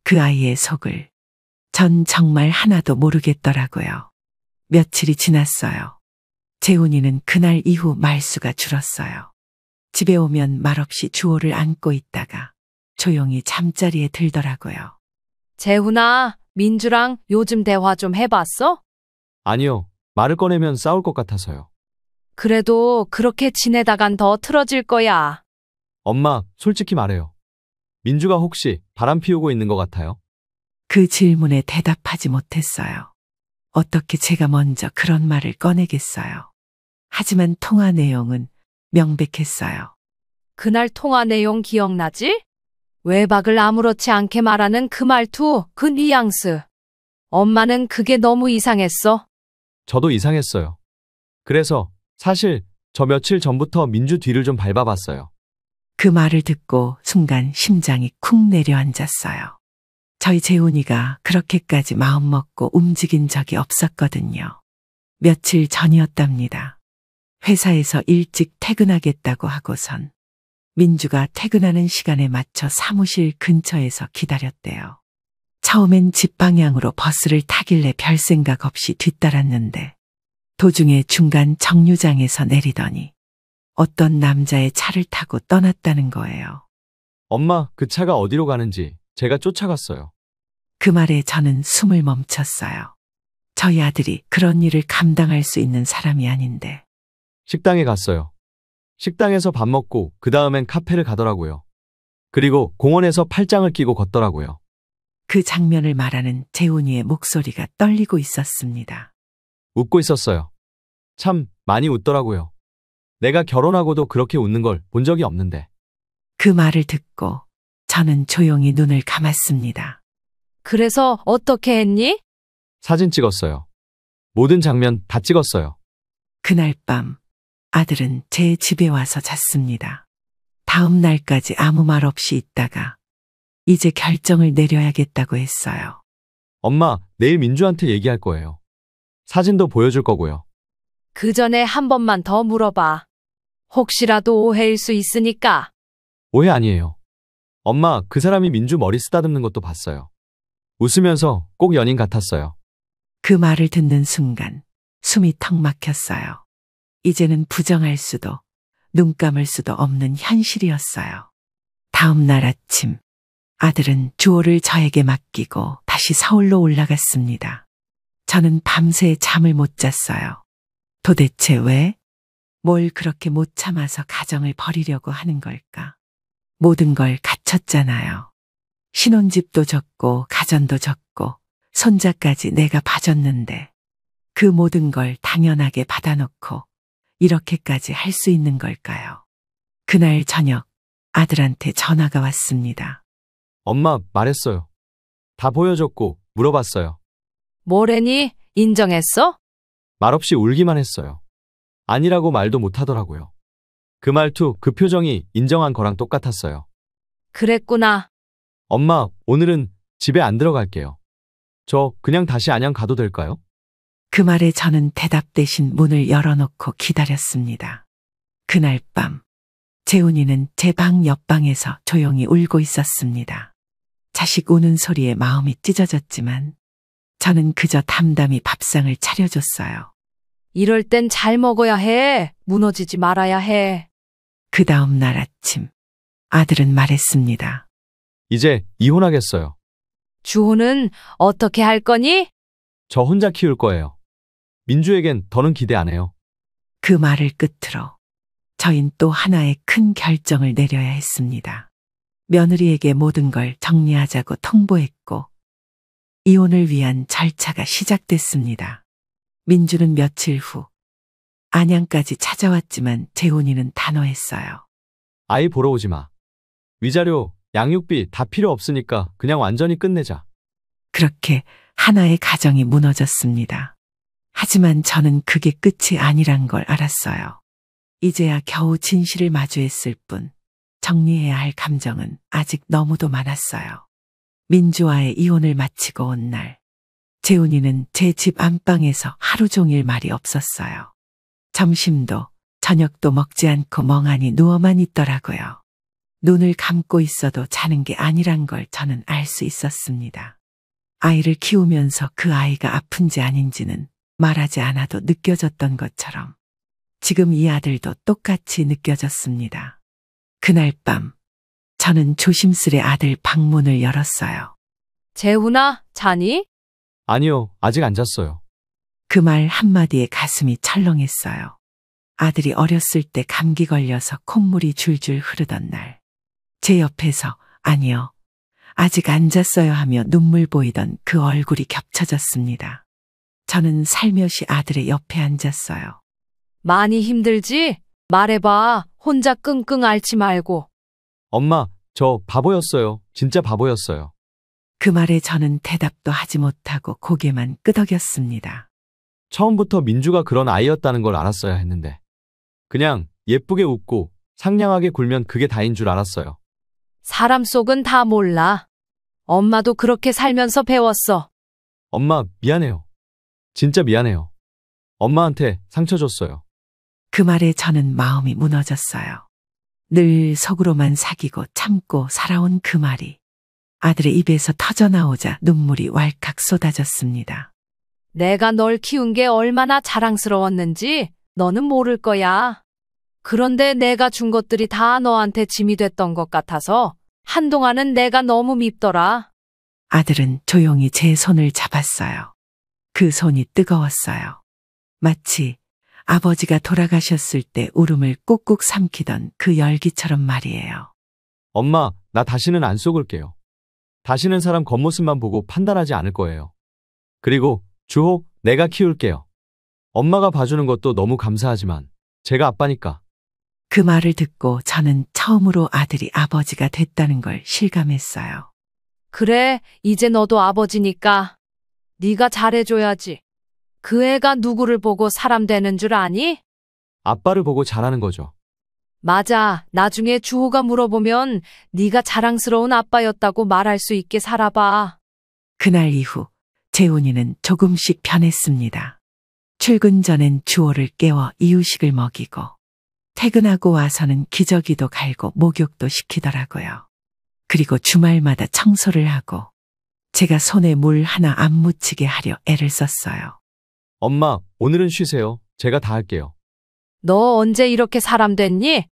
그 아이의 속을 전 정말 하나도 모르겠더라고요. 며칠이 지났어요. 재훈이는 그날 이후 말수가 줄었어요. 집에 오면 말없이 주호를 안고 있다가 조용히 잠자리에 들더라고요. 재훈아, 민주랑 요즘 대화 좀 해봤어? 아니요. 말을 꺼내면 싸울 것 같아서요. 그래도 그렇게 지내다간 더 틀어질 거야. 엄마, 솔직히 말해요. 민주가 혹시 바람 피우고 있는 것 같아요? 그 질문에 대답하지 못했어요. 어떻게 제가 먼저 그런 말을 꺼내겠어요. 하지만 통화 내용은 명백했어요. 그날 통화 내용 기억나지? 외박을 아무렇지 않게 말하는 그 말투, 그 뉘앙스. 엄마는 그게 너무 이상했어. 저도 이상했어요. 그래서 사실 저 며칠 전부터 민주 뒤를 좀 밟아봤어요. 그 말을 듣고 순간 심장이 쿵 내려앉았어요. 저희 재훈이가 그렇게까지 마음먹고 움직인 적이 없었거든요. 며칠 전이었답니다. 회사에서 일찍 퇴근하겠다고 하고선 민주가 퇴근하는 시간에 맞춰 사무실 근처에서 기다렸대요. 처음엔 집 방향으로 버스를 타길래 별 생각 없이 뒤따랐는데 도중에 중간 정류장에서 내리더니 어떤 남자의 차를 타고 떠났다는 거예요. 엄마, 그 차가 어디로 가는지 제가 쫓아갔어요. 그 말에 저는 숨을 멈췄어요. 저희 아들이 그런 일을 감당할 수 있는 사람이 아닌데. 식당에 갔어요. 식당에서 밥 먹고 그 다음엔 카페를 가더라고요. 그리고 공원에서 팔짱을 끼고 걷더라고요. 그 장면을 말하는 재훈이의 목소리가 떨리고 있었습니다. 웃고 있었어요. 참 많이 웃더라고요. 내가 결혼하고도 그렇게 웃는 걸 본 적이 없는데. 그 말을 듣고 저는 조용히 눈을 감았습니다. 그래서 어떻게 했니? 사진 찍었어요. 모든 장면 다 찍었어요. 그날 밤 아들은 제 집에 와서 잤습니다. 다음 날까지 아무 말 없이 있다가 이제 결정을 내려야겠다고 했어요. 엄마, 내일 민주한테 얘기할 거예요. 사진도 보여줄 거고요. 그 전에 한 번만 더 물어봐. 혹시라도 오해일 수 있으니까. 오해 아니에요. 엄마, 그 사람이 민주 머리 쓰다듬는 것도 봤어요. 웃으면서 꼭 연인 같았어요. 그 말을 듣는 순간 숨이 턱 막혔어요. 이제는 부정할 수도 눈 감을 수도 없는 현실이었어요. 다음 날 아침 아들은 주호를 저에게 맡기고 다시 서울로 올라갔습니다. 저는 밤새 잠을 못 잤어요. 도대체 왜? 뭘 그렇게 못 참아서 가정을 버리려고 하는 걸까? 모든 걸 갖췄잖아요. 신혼집도 졌고 가전도 졌고 손자까지 내가 봐줬는데 그 모든 걸 당연하게 받아놓고 이렇게까지 할 수 있는 걸까요? 그날 저녁 아들한테 전화가 왔습니다. 엄마 말했어요. 다 보여줬고 물어봤어요. 뭐래니? 인정했어? 말없이 울기만 했어요. 아니라고 말도 못하더라고요. 그 말투, 그 표정이 인정한 거랑 똑같았어요. 그랬구나. 엄마, 오늘은 집에 안 들어갈게요. 저 그냥 다시 안양 가도 될까요? 그 말에 저는 대답 대신 문을 열어놓고 기다렸습니다. 그날 밤, 재훈이는 제 방 옆방에서 조용히 울고 있었습니다. 자식 우는 소리에 마음이 찢어졌지만 저는 그저 담담히 밥상을 차려줬어요. 이럴 땐 잘 먹어야 해. 무너지지 말아야 해. 그 다음 날 아침, 아들은 말했습니다. 이제 이혼하겠어요. 주호는 어떻게 할 거니? 저 혼자 키울 거예요. 민주에겐 더는 기대 안 해요. 그 말을 끝으로 저흰 또 하나의 큰 결정을 내려야 했습니다. 며느리에게 모든 걸 정리하자고 통보했고 이혼을 위한 절차가 시작됐습니다. 민주는 며칠 후 안양까지 찾아왔지만 재훈이는 단호했어요. 아이 보러 오지 마. 위자료, 양육비 다 필요 없으니까 그냥 완전히 끝내자. 그렇게 하나의 가정이 무너졌습니다. 하지만 저는 그게 끝이 아니란 걸 알았어요. 이제야 겨우 진실을 마주했을 뿐 정리해야 할 감정은 아직 너무도 많았어요. 민주와의 이혼을 마치고 온 날, 재훈이는 제 집 안방에서 하루 종일 말이 없었어요. 점심도 저녁도 먹지 않고 멍하니 누워만 있더라고요. 눈을 감고 있어도 자는 게 아니란 걸 저는 알 수 있었습니다. 아이를 키우면서 그 아이가 아픈지 아닌지는 말하지 않아도 느껴졌던 것처럼 지금 이 아들도 똑같이 느껴졌습니다. 그날 밤 저는 조심스레 아들 방문을 열었어요. 재훈아, 자니? 아니요, 아직 안 잤어요. 그 말 한마디에 가슴이 철렁했어요. 아들이 어렸을 때 감기 걸려서 콧물이 줄줄 흐르던 날, 제 옆에서 아니요, 아직 안 잤어요 하며 눈물 보이던 그 얼굴이 겹쳐졌습니다. 저는 살며시 아들의 옆에 앉았어요. 많이 힘들지? 말해봐. 혼자 끙끙 앓지 말고. 엄마, 저 바보였어요. 진짜 바보였어요. 그 말에 저는 대답도 하지 못하고 고개만 끄덕였습니다. 처음부터 민주가 그런 아이였다는 걸 알았어야 했는데. 그냥 예쁘게 웃고 상냥하게 굴면 그게 다인 줄 알았어요. 사람 속은 다 몰라. 엄마도 그렇게 살면서 배웠어. 엄마, 미안해요. 진짜 미안해요. 엄마한테 상처 줬어요. 그 말에 저는 마음이 무너졌어요. 늘 속으로만 사귀고 참고 살아온 그 말이 아들의 입에서 터져나오자 눈물이 왈칵 쏟아졌습니다. 내가 널 키운 게 얼마나 자랑스러웠는지 너는 모를 거야. 그런데 내가 준 것들이 다 너한테 짐이 됐던 것 같아서 한동안은 내가 너무 밉더라. 아들은 조용히 제 손을 잡았어요. 그 손이 뜨거웠어요. 마치 아버지가 돌아가셨을 때 울음을 꾹꾹 삼키던 그 열기처럼 말이에요. 엄마, 나 다시는 안 속을게요. 다시는 사람 겉모습만 보고 판단하지 않을 거예요. 그리고 주호, 내가 키울게요. 엄마가 봐주는 것도 너무 감사하지만 제가 아빠니까. 그 말을 듣고 저는 처음으로 아들이 아버지가 됐다는 걸 실감했어요. 그래, 이제 너도 아버지니까 네가 잘해줘야지. 그 애가 누구를 보고 사람 되는 줄 아니? 아빠를 보고 잘하는 거죠. 맞아. 나중에 주호가 물어보면 네가 자랑스러운 아빠였다고 말할 수 있게 살아봐. 그날 이후 재훈이는 조금씩 변했습니다. 출근 전엔 주호를 깨워 이유식을 먹이고 퇴근하고 와서는 기저귀도 갈고 목욕도 시키더라고요. 그리고 주말마다 청소를 하고 제가 손에 물 하나 안 묻히게 하려 애를 썼어요. 엄마, 오늘은 쉬세요. 제가 다 할게요. 너 언제 이렇게 사람 됐니?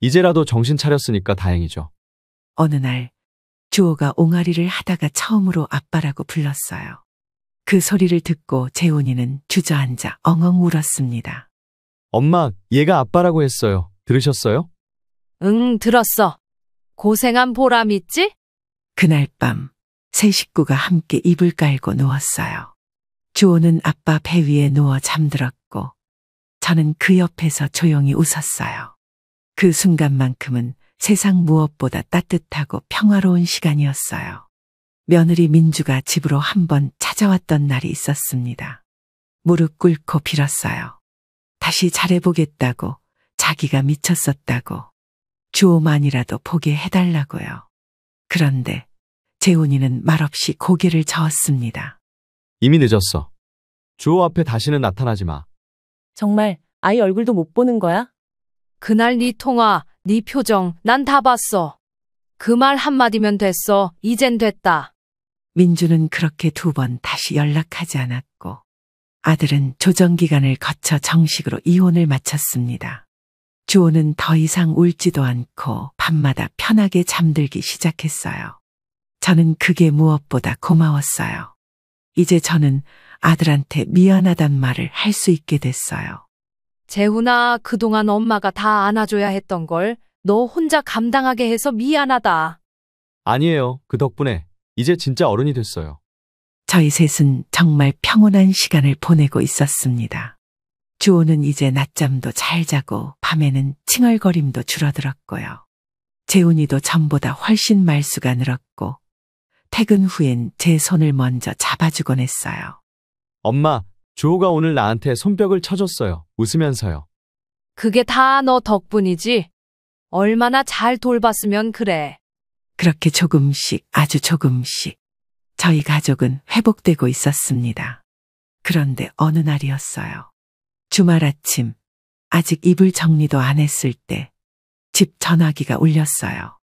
이제라도 정신 차렸으니까 다행이죠. 어느 날 주호가 옹알이를 하다가 처음으로 아빠라고 불렀어요. 그 소리를 듣고 재훈이는 주저앉아 엉엉 울었습니다. 엄마, 얘가 아빠라고 했어요. 들으셨어요? 응, 들었어. 고생한 보람 있지? 그날 밤 세 식구가 함께 이불 깔고 누웠어요. 주호는 아빠 배 위에 누워 잠들었고 저는 그 옆에서 조용히 웃었어요. 그 순간만큼은 세상 무엇보다 따뜻하고 평화로운 시간이었어요. 며느리 민주가 집으로 한번 찾아왔던 날이 있었습니다. 무릎 꿇고 빌었어요. 다시 잘해보겠다고, 자기가 미쳤었다고, 주호만이라도 보게 해달라고요. 그런데 재훈이는 말없이 고개를 저었습니다. 이미 늦었어. 주호 앞에 다시는 나타나지 마. 정말 아이 얼굴도 못 보는 거야? 그날 네 통화, 네 표정, 난 다 봤어. 그 말 한마디면 됐어. 이젠 됐다. 민주는 그렇게 2번 다시 연락하지 않았고, 아들은 조정기간을 거쳐 정식으로 이혼을 마쳤습니다. 주호는 더 이상 울지도 않고 밤마다 편하게 잠들기 시작했어요. 저는 그게 무엇보다 고마웠어요. 이제 저는 아들한테 미안하단 말을 할 수 있게 됐어요. 재훈아, 그동안 엄마가 다 안아줘야 했던 걸 너 혼자 감당하게 해서 미안하다. 아니에요. 그 덕분에 이제 진짜 어른이 됐어요. 저희 셋은 정말 평온한 시간을 보내고 있었습니다. 주호는 이제 낮잠도 잘 자고 밤에는 칭얼거림도 줄어들었고요. 재훈이도 전보다 훨씬 말수가 늘었고, 퇴근 후엔 제 손을 먼저 잡아주곤 했어요. 엄마, 주호가 오늘 나한테 손뼉을 쳐줬어요. 웃으면서요. 그게 다 너 덕분이지. 얼마나 잘 돌봤으면 그래. 그렇게 조금씩, 아주 조금씩 저희 가족은 회복되고 있었습니다. 그런데 어느 날이었어요. 주말 아침, 아직 이불 정리도 안 했을 때 집 전화기가 울렸어요.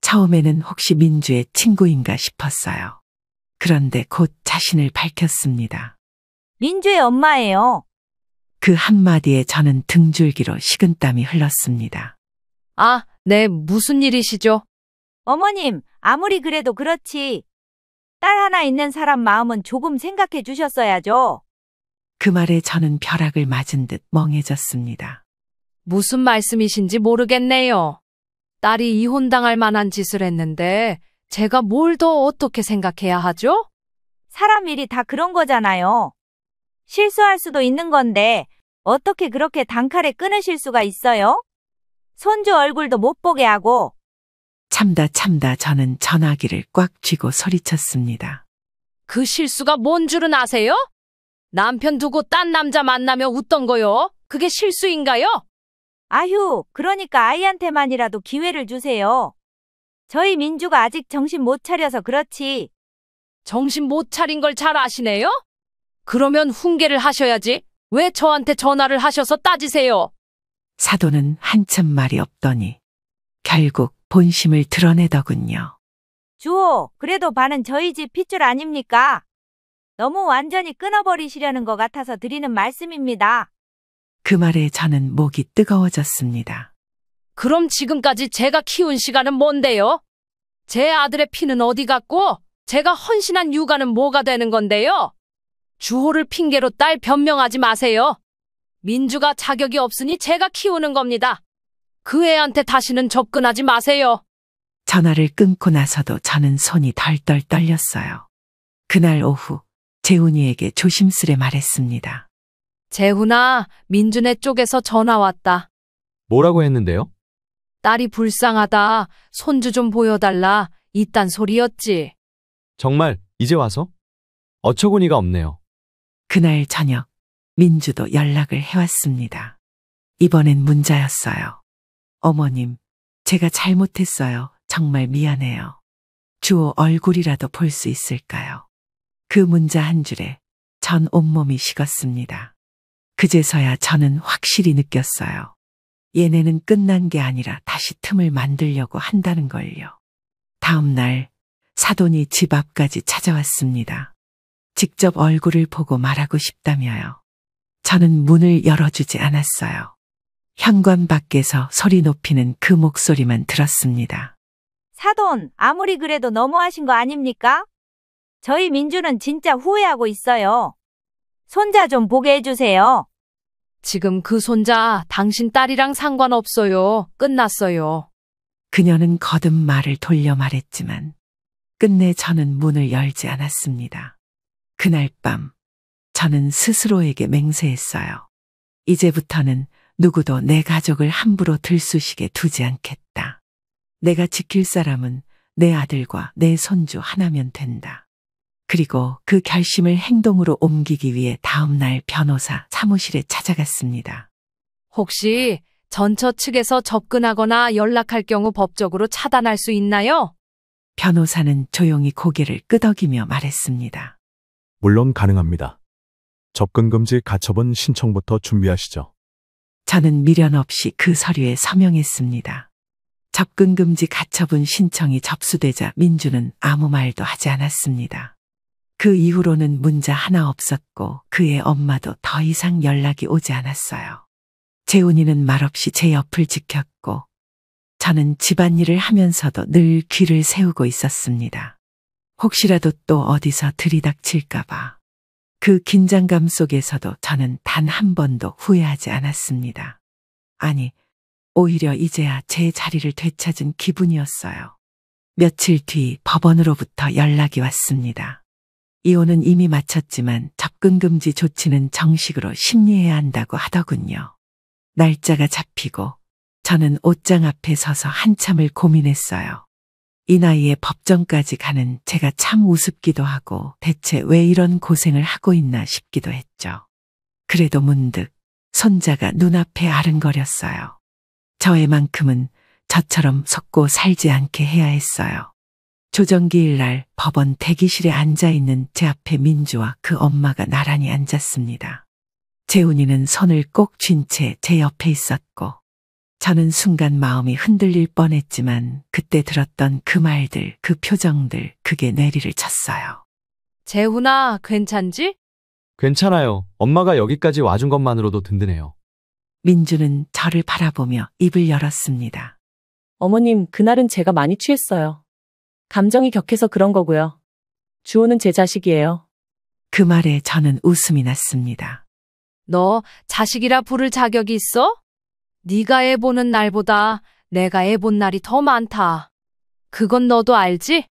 처음에는 혹시 민주의 친구인가 싶었어요. 그런데 곧 자신을 밝혔습니다. 민주의 엄마예요. 그 한마디에 저는 등줄기로 식은땀이 흘렀습니다. 아, 네, 무슨 일이시죠? 어머님, 아무리 그래도 그렇지. 딸 하나 있는 사람 마음은 조금 생각해 주셨어야죠. 그 말에 저는 벼락을 맞은 듯 멍해졌습니다. 무슨 말씀이신지 모르겠네요. 딸이 이혼당할 만한 짓을 했는데 제가 뭘 더 어떻게 생각해야 하죠? 사람 일이 다 그런 거잖아요. 실수할 수도 있는 건데 어떻게 그렇게 단칼에 끊으실 수가 있어요? 손주 얼굴도 못 보게 하고. 참다 저는 전화기를 꽉 쥐고 소리쳤습니다. 그 실수가 뭔 줄은 아세요? 남편 두고 딴 남자 만나며 웃던 거요. 그게 실수인가요? 아휴, 그러니까 아이한테만이라도 기회를 주세요. 저희 민주가 아직 정신 못 차려서 그렇지. 정신 못 차린 걸 잘 아시네요? 그러면 훈계를 하셔야지. 왜 저한테 전화를 하셔서 따지세요? 사돈은 한참 말이 없더니 결국 본심을 드러내더군요. 주호, 그래도 반은 저희 집 핏줄 아닙니까? 너무 완전히 끊어버리시려는 것 같아서 드리는 말씀입니다. 그 말에 저는 목이 뜨거워졌습니다. 그럼 지금까지 제가 키운 시간은 뭔데요? 제 아들의 피는 어디 갔고 제가 헌신한 육아는 뭐가 되는 건데요? 주호를 핑계로 딸 변명하지 마세요. 민주가 자격이 없으니 제가 키우는 겁니다. 그 애한테 다시는 접근하지 마세요. 전화를 끊고 나서도 저는 손이 덜덜 떨렸어요. 그날 오후 재훈이에게 조심스레 말했습니다. 재훈아, 민주네 쪽에서 전화 왔다. 뭐라고 했는데요? 딸이 불쌍하다. 손주 좀 보여달라. 이딴 소리였지. 정말 이제 와서? 어처구니가 없네요. 그날 저녁 민주도 연락을 해왔습니다. 이번엔 문자였어요. 어머님, 제가 잘못했어요. 정말 미안해요. 주호 얼굴이라도 볼 수 있을까요? 그 문자 한 줄에 전 온몸이 식었습니다. 그제서야 저는 확실히 느꼈어요. 얘네는 끝난 게 아니라 다시 틈을 만들려고 한다는 걸요. 다음 날 사돈이 집 앞까지 찾아왔습니다. 직접 얼굴을 보고 말하고 싶다며요. 저는 문을 열어주지 않았어요. 현관 밖에서 소리 높이는 그 목소리만 들었습니다. 사돈, 아무리 그래도 너무하신 거 아닙니까? 저희 민주는 진짜 후회하고 있어요. 손자 좀 보게 해주세요. 지금 그 손자 당신 딸이랑 상관없어요. 끝났어요. 그녀는 거듭 말을 돌려 말했지만 끝내 저는 문을 열지 않았습니다. 그날 밤 저는 스스로에게 맹세했어요. 이제부터는 누구도 내 가족을 함부로 들쑤시게 두지 않겠다. 내가 지킬 사람은 내 아들과 내 손주 하나면 된다. 그리고 그 결심을 행동으로 옮기기 위해 다음 날 변호사 사무실에 찾아갔습니다. 혹시 전처 측에서 접근하거나 연락할 경우 법적으로 차단할 수 있나요? 변호사는 조용히 고개를 끄덕이며 말했습니다. 물론 가능합니다. 접근금지 가처분 신청부터 준비하시죠. 저는 미련 없이 그 서류에 서명했습니다. 접근금지 가처분 신청이 접수되자 민주는 아무 말도 하지 않았습니다. 그 이후로는 문자 하나 없었고 그의 엄마도 더 이상 연락이 오지 않았어요. 재훈이는 말없이 제 옆을 지켰고 저는 집안일을 하면서도 늘 귀를 세우고 있었습니다. 혹시라도 또 어디서 들이닥칠까봐. 그 긴장감 속에서도 저는 단 한 번도 후회하지 않았습니다. 아니, 오히려 이제야 제 자리를 되찾은 기분이었어요. 며칠 뒤 법원으로부터 연락이 왔습니다. 이혼은 이미 마쳤지만 접근금지 조치는 정식으로 심리해야 한다고 하더군요. 날짜가 잡히고 저는 옷장 앞에 서서 한참을 고민했어요. 이 나이에 법정까지 가는 제가 참 우습기도 하고 대체 왜 이런 고생을 하고 있나 싶기도 했죠. 그래도 문득 손자가 눈앞에 아른거렸어요. 저애만큼은 저처럼 속고 살지 않게 해야 했어요. 조정기일 날 법원 대기실에 앉아있는 제 앞에 민주와 그 엄마가 나란히 앉았습니다. 재훈이는 손을 꼭 쥔 채 제 옆에 있었고 저는 순간 마음이 흔들릴 뻔했지만 그때 들었던 그 말들, 그 표정들, 그게 뇌리를 쳤어요. 재훈아, 괜찮지? 괜찮아요. 엄마가 여기까지 와준 것만으로도 든든해요. 민주는 저를 바라보며 입을 열었습니다. 어머님, 그날은 제가 많이 취했어요. 감정이 격해서 그런 거고요. 주호는 제 자식이에요. 그 말에 저는 웃음이 났습니다. 너 자식이라 부를 자격이 있어? 네가 애 보는 날보다 내가 애 본 날이 더 많다. 그건 너도 알지?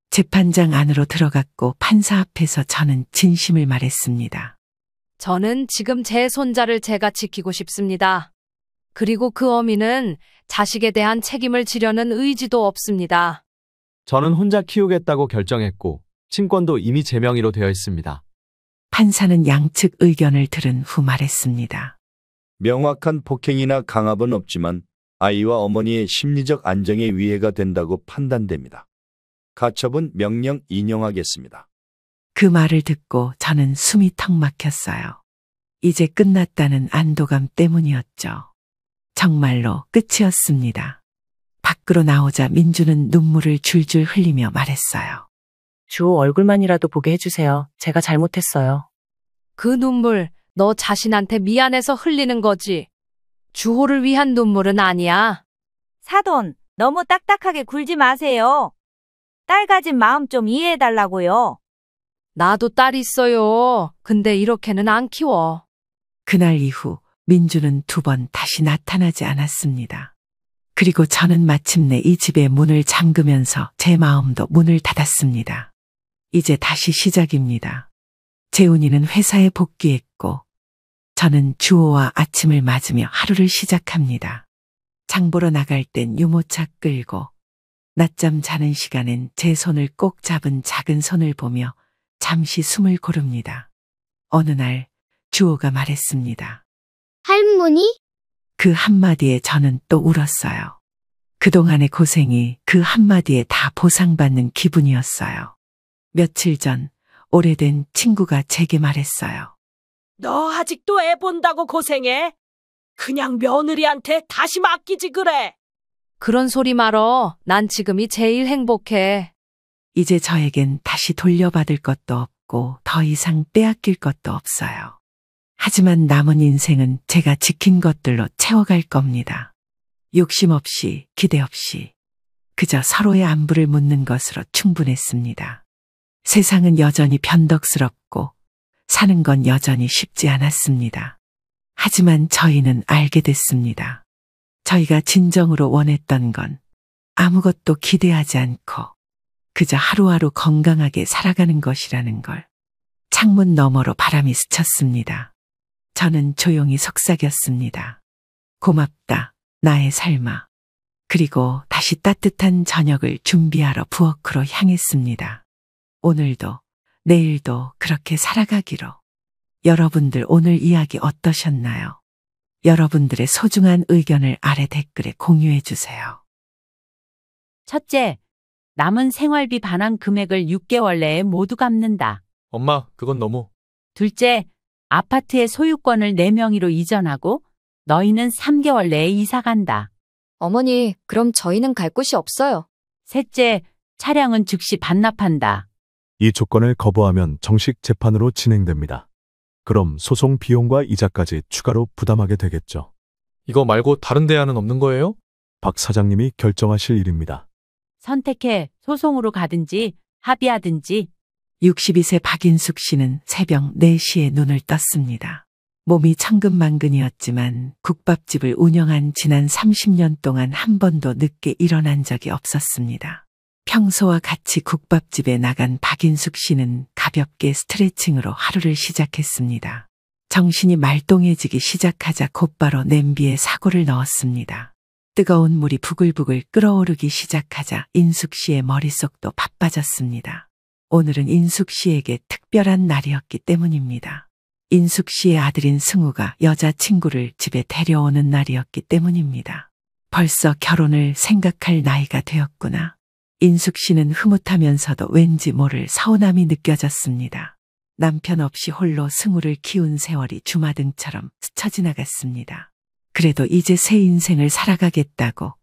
재판장 안으로 들어갔고 판사 앞에서 저는 진심을 말했습니다. 저는 지금 제 손자를 제가 지키고 싶습니다. 그리고 그 어미는 자식에 대한 책임을 지려는 의지도 없습니다. 저는 혼자 키우겠다고 결정했고 친권도 이미 제 명의로 되어 있습니다. 판사는 양측 의견을 들은 후 말했습니다. 명확한 폭행이나 강압은 없지만 아이와 어머니의 심리적 안정에 위해가 된다고 판단됩니다. 가처분 명령 인용하겠습니다. 그 말을 듣고 저는 숨이 턱 막혔어요. 이제 끝났다는 안도감 때문이었죠. 정말로 끝이었습니다. 밖으로 나오자 민주는 눈물을 줄줄 흘리며 말했어요. 주호 얼굴만이라도 보게 해주세요. 제가 잘못했어요. 그 눈물 너 자신한테 미안해서 흘리는 거지. 주호를 위한 눈물은 아니야. 사돈, 너무 딱딱하게 굴지 마세요. 딸 가진 마음 좀 이해해달라고요. 나도 딸 있어요. 근데 이렇게는 안 키워. 그날 이후 민주는 2번 다시 나타나지 않았습니다. 그리고 저는 마침내 이 집의 문을 잠그면서 제 마음도 문을 닫았습니다. 이제 다시 시작입니다. 재훈이는 회사에 복귀했고 저는 주호와 아침을 맞으며 하루를 시작합니다. 장 보러 나갈 땐 유모차 끌고 낮잠 자는 시간엔 제 손을 꼭 잡은 작은 손을 보며 잠시 숨을 고릅니다. 어느 날 주호가 말했습니다. 할머니? 그 한마디에 저는 또 울었어요. 그동안의 고생이 그 한마디에 다 보상받는 기분이었어요. 며칠 전 오래된 친구가 제게 말했어요. 너 아직도 애 본다고 고생해? 그냥 며느리한테 다시 맡기지 그래. 그런 소리 말어. 난 지금이 제일 행복해. 이제 저에겐 다시 돌려받을 것도 없고 더 이상 빼앗길 것도 없어요. 하지만 남은 인생은 제가 지킨 것들로 채워갈 겁니다. 욕심 없이, 기대 없이, 그저 서로의 안부를 묻는 것으로 충분했습니다. 세상은 여전히 변덕스럽고 사는 건 여전히 쉽지 않았습니다. 하지만 저희는 알게 됐습니다. 저희가 진정으로 원했던 건 아무것도 기대하지 않고 그저 하루하루 건강하게 살아가는 것이라는 걸. 창문 너머로 바람이 스쳤습니다. 저는 조용히 속삭였습니다. 고맙다, 나의 삶아. 그리고 다시 따뜻한 저녁을 준비하러 부엌으로 향했습니다. 오늘도 내일도 그렇게 살아가기로. 여러분들 오늘 이야기 어떠셨나요? 여러분들의 소중한 의견을 아래 댓글에 공유해 주세요. 첫째, 남은 생활비 반환 금액을 6개월 내에 모두 갚는다. 엄마, 그건 너무. 둘째, 아파트의 소유권을 내 명의로 이전하고 너희는 3개월 내에 이사 간다. 어머니, 그럼 저희는 갈 곳이 없어요. 셋째, 차량은 즉시 반납한다. 이 조건을 거부하면 정식 재판으로 진행됩니다. 그럼 소송 비용과 이자까지 추가로 부담하게 되겠죠. 이거 말고 다른 대안은 없는 거예요? 박 사장님이 결정하실 일입니다. 선택해 소송으로 가든지 합의하든지. 62세 박인숙 씨는 새벽 4시에 눈을 떴습니다. 몸이 천근만근이었지만 국밥집을 운영한 지난 30년 동안 한 번도 늦게 일어난 적이 없었습니다. 평소와 같이 국밥집에 나간 박인숙 씨는 가볍게 스트레칭으로 하루를 시작했습니다. 정신이 말똥해지기 시작하자 곧바로 냄비에 사골을 넣었습니다. 뜨거운 물이 부글부글 끓어오르기 시작하자 인숙 씨의 머릿속도 바빠졌습니다. 오늘은 인숙 씨에게 특별한 날이었기 때문입니다. 인숙 씨의 아들인 승우가 여자친구를 집에 데려오는 날이었기 때문입니다. 벌써 결혼을 생각할 나이가 되었구나. 인숙 씨는 흐뭇하면서도 왠지 모를 서운함이 느껴졌습니다. 남편 없이 홀로 승우를 키운 세월이 주마등처럼 스쳐 지나갔습니다. 그래도 이제 새 인생을 살아가겠다고,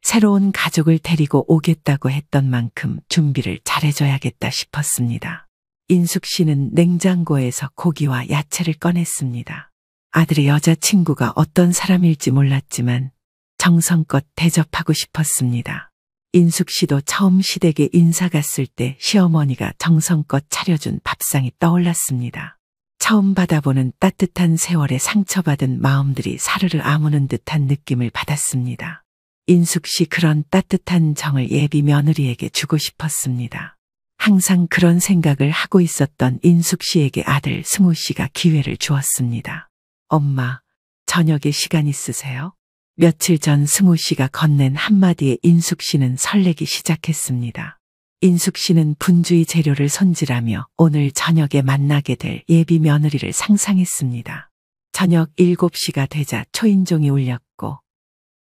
새로운 가족을 데리고 오겠다고 했던 만큼 준비를 잘해줘야겠다 싶었습니다. 인숙 씨는 냉장고에서 고기와 야채를 꺼냈습니다. 아들의 여자친구가 어떤 사람일지 몰랐지만 정성껏 대접하고 싶었습니다. 인숙 씨도 처음 시댁에 인사 갔을 때 시어머니가 정성껏 차려준 밥상이 떠올랐습니다. 처음 받아보는 따뜻한 세월에 상처받은 마음들이 사르르 아무는 듯한 느낌을 받았습니다. 인숙 씨 그런 따뜻한 정을 예비 며느리에게 주고 싶었습니다. 항상 그런 생각을 하고 있었던 인숙 씨에게 아들 승우 씨가 기회를 주었습니다. 엄마, 저녁에 시간 있으세요? 며칠 전 승우 씨가 건넨 한마디에 인숙 씨는 설레기 시작했습니다. 인숙 씨는 분주히 재료를 손질하며 오늘 저녁에 만나게 될 예비 며느리를 상상했습니다. 저녁 7시가 되자 초인종이 울렸고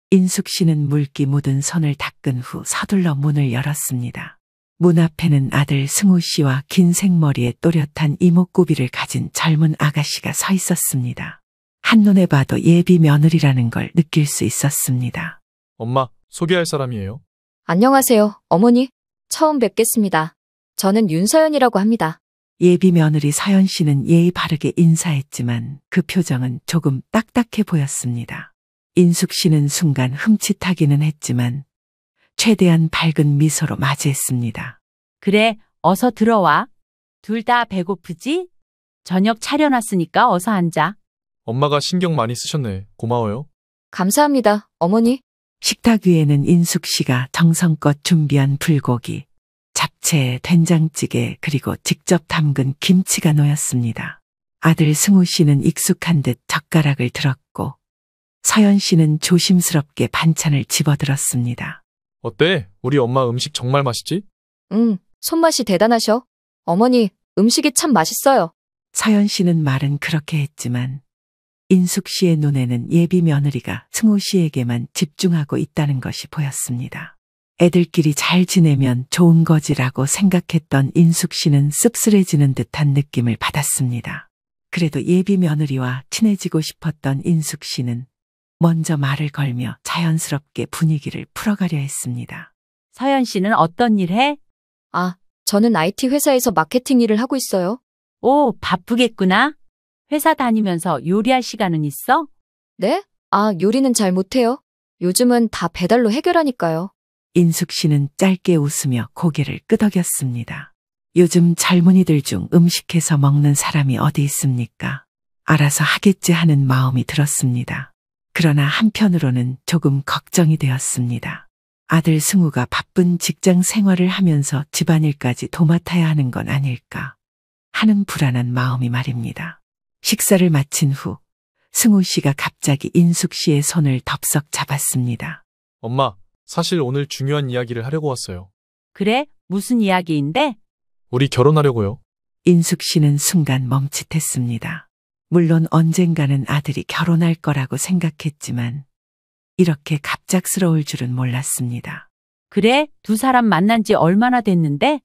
인숙 씨는 물기 묻은 손을 닦은 후 서둘러 문을 열었습니다. 문 앞에는 아들 승우 씨와 긴 생머리에 또렷한 이목구비를 가진 젊은 아가씨가 서 있었습니다. 한눈에 봐도 예비 며느리라는 걸 느낄 수 있었습니다. 엄마, 소개할 사람이에요. 안녕하세요, 어머니. 처음 뵙겠습니다. 저는 윤서연이라고 합니다. 예비 며느리 서연 씨는 예의 바르게 인사했지만 그 표정은 조금 딱딱해 보였습니다. 인숙 씨는 순간 흠칫하기는 했지만 최대한 밝은 미소로 맞이했습니다. 그래, 어서 들어와. 둘 다 배고프지? 저녁 차려놨으니까 어서 앉아. 엄마가 신경 많이 쓰셨네. 고마워요. 감사합니다, 어머니. 식탁 위에는 인숙 씨가 정성껏 준비한 불고기, 잡채, 된장찌개, 그리고 직접 담근 김치가 놓였습니다. 아들 승우 씨는 익숙한 듯 젓가락을 들었고 서연 씨는 조심스럽게 반찬을 집어들었습니다. 어때? 우리 엄마 음식 정말 맛있지? 손맛이 대단하셔. 어머니, 음식이 참 맛있어요. 서연 씨는 말은 그렇게 했지만 인숙 씨의 눈에는 예비 며느리가 승우 씨에게만 집중하고 있다는 것이 보였습니다. 애들끼리 잘 지내면 좋은 거지라고 생각했던 인숙 씨는 씁쓸해지는 듯한 느낌을 받았습니다. 그래도 예비 며느리와 친해지고 싶었던 인숙 씨는 먼저 말을 걸며 자연스럽게 분위기를 풀어가려 했습니다. 서연 씨는 어떤 일 해? 저는 IT 회사에서 마케팅 일을 하고 있어요. 오, 바쁘겠구나. 회사 다니면서 요리할 시간은 있어? 네? 요리는 잘 못해요. 요즘은 다 배달로 해결하니까요. 인숙 씨는 짧게 웃으며 고개를 끄덕였습니다. 요즘 젊은이들 중 음식해서 먹는 사람이 어디 있습니까? 알아서 하겠지 하는 마음이 들었습니다. 그러나 한편으로는 조금 걱정이 되었습니다. 아들 승우가 바쁜 직장 생활을 하면서 집안일까지 도맡아야 하는 건 아닐까 하는 불안한 마음이 말입니다. 식사를 마친 후 승우 씨가 갑자기 인숙 씨의 손을 덥석 잡았습니다. 엄마, 사실 오늘 중요한 이야기를 하려고 왔어요. 그래? 무슨 이야기인데? 우리 결혼하려고요. 인숙 씨는 순간 멈칫했습니다. 물론 언젠가는 아들이 결혼할 거라고 생각했지만 이렇게 갑작스러울 줄은 몰랐습니다. 그래? 두 사람 만난 지 얼마나 됐는데?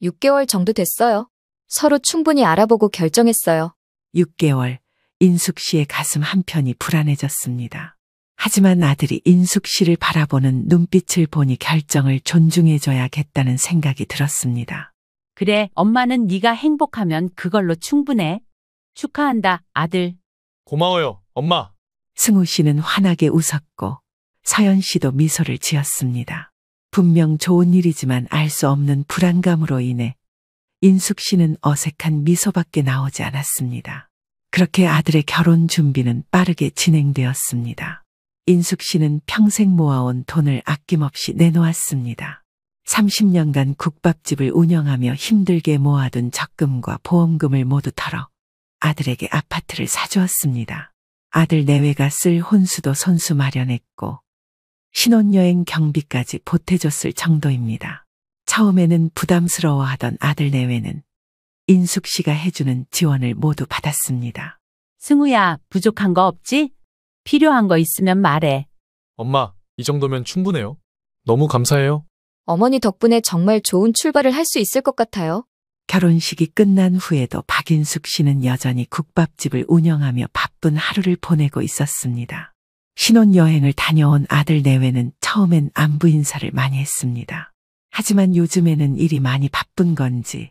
6개월 정도 됐어요. 서로 충분히 알아보고 결정했어요. 6개월, 인숙 씨의 가슴 한편이 불안해졌습니다. 하지만 아들이 인숙 씨를 바라보는 눈빛을 보니 결정을 존중해줘야겠다는 생각이 들었습니다. 그래, 엄마는 네가 행복하면 그걸로 충분해. 축하한다, 아들. 고마워요, 엄마. 승우 씨는 환하게 웃었고 서연 씨도 미소를 지었습니다. 분명 좋은 일이지만 알 수 없는 불안감으로 인해 인숙 씨는 어색한 미소밖에 나오지 않았습니다. 그렇게 아들의 결혼 준비는 빠르게 진행되었습니다. 인숙 씨는 평생 모아온 돈을 아낌없이 내놓았습니다. 30년간 국밥집을 운영하며 힘들게 모아둔 적금과 보험금을 모두 털어 아들에게 아파트를 사주었습니다. 아들 내외가 쓸 혼수도 손수 마련했고 신혼여행 경비까지 보태줬을 정도입니다. 처음에는 부담스러워하던 아들 내외는 인숙 씨가 해주는 지원을 모두 받았습니다. 승우야, 부족한 거 없지? 필요한 거 있으면 말해. 엄마, 이 정도면 충분해요. 너무 감사해요. 어머니 덕분에 정말 좋은 출발을 할 수 있을 것 같아요. 결혼식이 끝난 후에도 박인숙 씨는 여전히 국밥집을 운영하며 바쁜 하루를 보내고 있었습니다. 신혼여행을 다녀온 아들 내외는 처음엔 안부 인사를 많이 했습니다. 하지만 요즘에는 일이 많이 바쁜 건지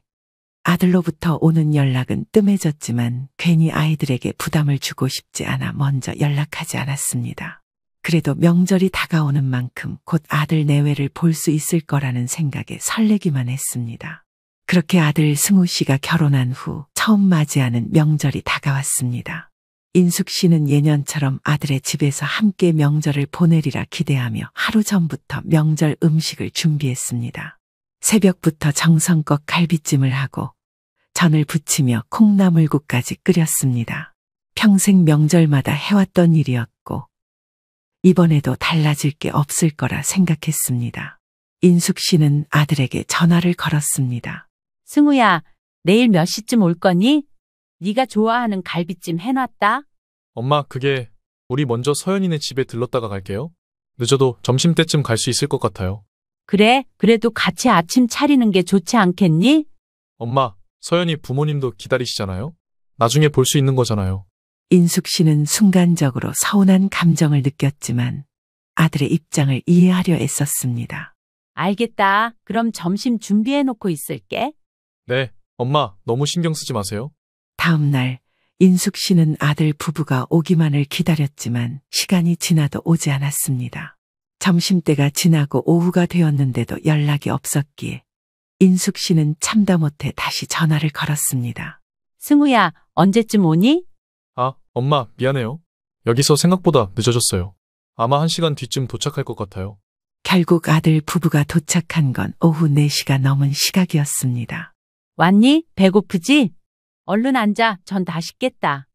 아들로부터 오는 연락은 뜸해졌지만 괜히 아이들에게 부담을 주고 싶지 않아 먼저 연락하지 않았습니다. 그래도 명절이 다가오는 만큼 곧 아들 내외를 볼 수 있을 거라는 생각에 설레기만 했습니다. 그렇게 아들 승우 씨가 결혼한 후 처음 맞이하는 명절이 다가왔습니다. 인숙 씨는 예년처럼 아들의 집에서 함께 명절을 보내리라 기대하며 하루 전부터 명절 음식을 준비했습니다. 새벽부터 정성껏 갈비찜을 하고 전을 부치며 콩나물국까지 끓였습니다. 평생 명절마다 해왔던 일이었고 이번에도 달라질 게 없을 거라 생각했습니다. 인숙 씨는 아들에게 전화를 걸었습니다. 승우야, 내일 몇 시쯤 올 거니? 네가 좋아하는 갈비찜 해놨다. 엄마, 그게 우리 먼저 서연이네 집에 들렀다가 갈게요. 늦어도 점심때쯤 갈 수 있을 것 같아요. 그래, 그래도 같이 아침 차리는 게 좋지 않겠니? 엄마, 서연이 부모님도 기다리시잖아요. 나중에 볼 수 있는 거잖아요. 인숙 씨는 순간적으로 서운한 감정을 느꼈지만 아들의 입장을 이해하려 애썼습니다. 알겠다. 그럼 점심 준비해놓고 있을게. 네, 엄마, 너무 신경 쓰지 마세요. 다음 날 인숙 씨는 아들 부부가 오기만을 기다렸지만 시간이 지나도 오지 않았습니다. 점심때가 지나고 오후가 되었는데도 연락이 없었기에 인숙 씨는 참다 못해 다시 전화를 걸었습니다. 승우야, 언제쯤 오니? 아, 엄마, 미안해요. 여기서 생각보다 늦어졌어요. 아마 1시간 뒤쯤 도착할 것 같아요. 결국 아들 부부가 도착한 건 오후 4시가 넘은 시각이었습니다. 왔니? 배고프지? 얼른 앉아. 전 다 식겠다.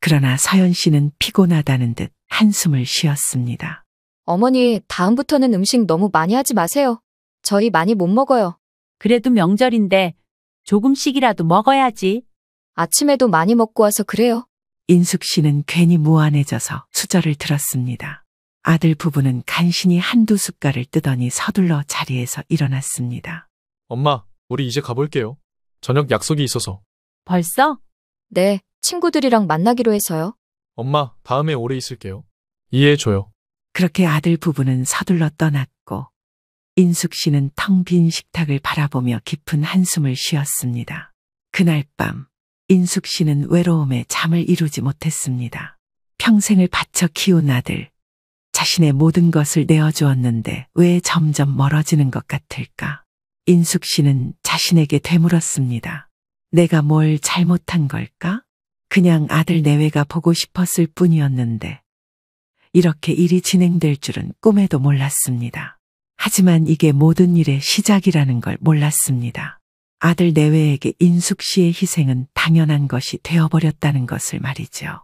그러나 서연 씨는 피곤하다는 듯 한숨을 쉬었습니다. 어머니, 다음부터는 음식 너무 많이 하지 마세요. 저희 많이 못 먹어요. 그래도 명절인데 조금씩이라도 먹어야지. 아침에도 많이 먹고 와서 그래요. 인숙 씨는 괜히 무안해져서 수저를 들었습니다. 아들 부부는 간신히 한두 숟갈을 뜨더니 서둘러 자리에서 일어났습니다. 엄마, 우리 이제 가볼게요. 저녁 약속이 있어서. 벌써? 네, 친구들이랑 만나기로 해서요. 엄마, 다음에 오래 있을게요. 이해해줘요. 그렇게 아들 부부는 서둘러 떠났고 인숙 씨는 텅 빈 식탁을 바라보며 깊은 한숨을 쉬었습니다. 그날 밤 인숙 씨는 외로움에 잠을 이루지 못했습니다. 평생을 바쳐 키운 아들, 자신의 모든 것을 내어주었는데 왜 점점 멀어지는 것 같을까? 인숙 씨는 자신에게 되물었습니다. 내가 뭘 잘못한 걸까? 그냥 아들 내외가 보고 싶었을 뿐이었는데 이렇게 일이 진행될 줄은 꿈에도 몰랐습니다. 하지만 이게 모든 일의 시작이라는 걸 몰랐습니다. 아들 내외에게 인숙 씨의 희생은 당연한 것이 되어버렸다는 것을 말이죠.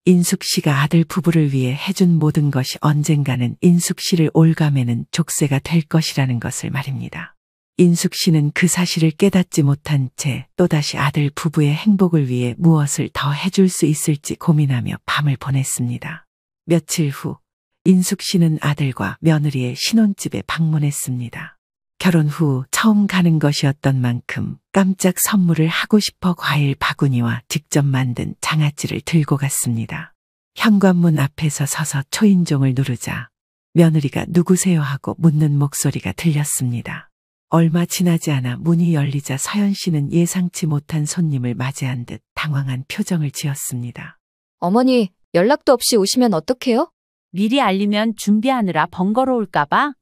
인숙 씨가 아들 부부를 위해 해준 모든 것이 언젠가는 인숙 씨를 올가매는 족쇄가 될 것이라는 것을 말입니다. 인숙 씨는 그 사실을 깨닫지 못한 채 또다시 아들 부부의 행복을 위해 무엇을 더 해줄 수 있을지 고민하며 밤을 보냈습니다. 며칠 후 인숙 씨는 아들과 며느리의 신혼집에 방문했습니다. 결혼 후 처음 가는 것이었던 만큼 깜짝 선물을 하고 싶어 과일 바구니와 직접 만든 장아찌를 들고 갔습니다. 현관문 앞에서 서서 초인종을 누르자 며느리가 누구세요 하고 묻는 목소리가 들렸습니다. 얼마 지나지 않아 문이 열리자 서연 씨는 예상치 못한 손님을 맞이한 듯 당황한 표정을 지었습니다. 어머니, 연락도 없이 오시면 어떡해요? 미리 알리면 준비하느라 번거로울까봐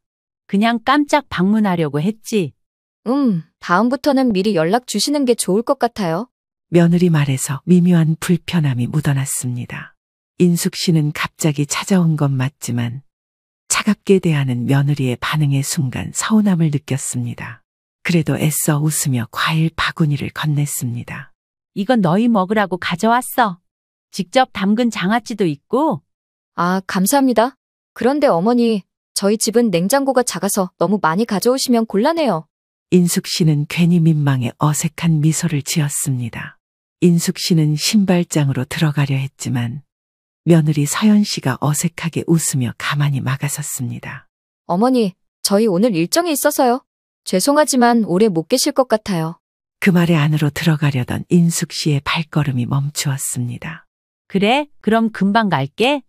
그냥 깜짝 방문하려고 했지. 다음부터는 미리 연락 주시는 게 좋을 것 같아요. 며느리 말에서 미묘한 불편함이 묻어났습니다. 인숙 씨는 갑자기 찾아온 건 맞지만 차갑게 대하는 며느리의 반응의 순간 서운함을 느꼈습니다. 그래도 애써 웃으며 과일 바구니를 건넸습니다. 이건 너희 먹으라고 가져왔어. 직접 담근 장아찌도 있고. 아, 감사합니다. 그런데 어머니, 저희 집은 냉장고가 작아서 너무 많이 가져오시면 곤란해요. 인숙 씨는 괜히 민망해 어색한 미소를 지었습니다. 인숙 씨는 신발장으로 들어가려 했지만 며느리 서연 씨가 어색하게 웃으며 가만히 막아섰습니다. 어머니, 저희 오늘 일정이 있어서요. 죄송하지만 오래 못 계실 것 같아요. 그 말에 안으로 들어가려던 인숙 씨의 발걸음이 멈추었습니다. 그래? 그럼 금방 갈게.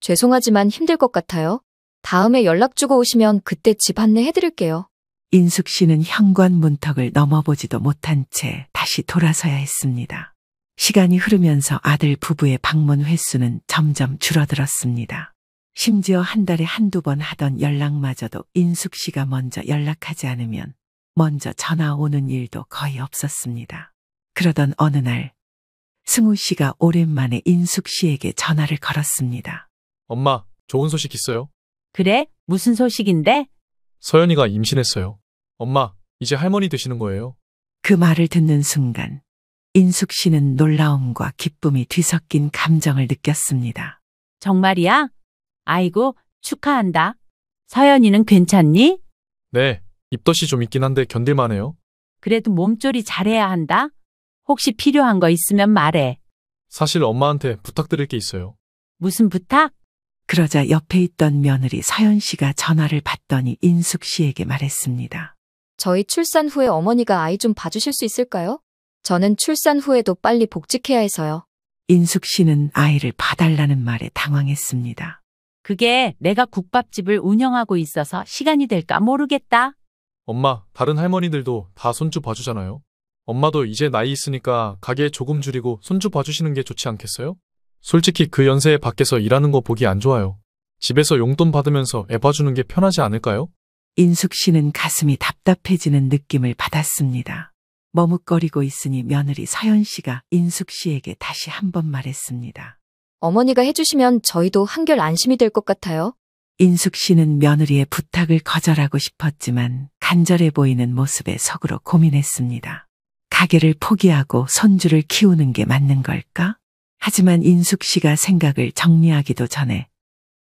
죄송하지만 힘들 것 같아요. 다음에 연락 주고 오시면 그때 집 안내해드릴게요. 인숙 씨는 현관 문턱을 넘어보지도 못한 채 다시 돌아서야 했습니다. 시간이 흐르면서 아들 부부의 방문 횟수는 점점 줄어들었습니다. 심지어 한 달에 한두 번 하던 연락마저도 인숙 씨가 먼저 연락하지 않으면 먼저 전화 오는 일도 거의 없었습니다. 그러던 어느 날 승우 씨가 오랜만에 인숙 씨에게 전화를 걸었습니다. 엄마, 좋은 소식 있어요. 그래? 무슨 소식인데? 서연이가 임신했어요. 엄마, 이제 할머니 되시는 거예요. 그 말을 듣는 순간 인숙 씨는 놀라움과 기쁨이 뒤섞인 감정을 느꼈습니다. 정말이야? 아이고, 축하한다. 서연이는 괜찮니? 네, 입덧이 좀 있긴 한데 견딜만해요. 그래도 몸조리 잘해야 한다. 혹시 필요한 거 있으면 말해. 사실 엄마한테 부탁드릴 게 있어요. 무슨 부탁? 그러자 옆에 있던 며느리 서연 씨가 전화를 받더니 인숙 씨에게 말했습니다. 저희 출산 후에 어머니가 아이 좀 봐주실 수 있을까요? 저는 출산 후에도 빨리 복직해야 해서요. 인숙 씨는 아이를 봐달라는 말에 당황했습니다. 그게 내가 국밥집을 운영하고 있어서 시간이 될까 모르겠다. 엄마, 다른 할머니들도 다 손주 봐주잖아요. 엄마도 이제 나이 있으니까 가게 조금 줄이고 손주 봐주시는 게 좋지 않겠어요? 솔직히 그 연세에 밖에서 일하는 거 보기 안 좋아요. 집에서 용돈 받으면서 애 봐주는 게 편하지 않을까요? 인숙 씨는 가슴이 답답해지는 느낌을 받았습니다. 머뭇거리고 있으니 며느리 서연 씨가 인숙 씨에게 다시 한번 말했습니다. 어머니가 해주시면 저희도 한결 안심이 될 것 같아요. 인숙 씨는 며느리의 부탁을 거절하고 싶었지만 간절해 보이는 모습에 속으로 고민했습니다. 가게를 포기하고 손주를 키우는 게 맞는 걸까? 하지만 인숙 씨가 생각을 정리하기도 전에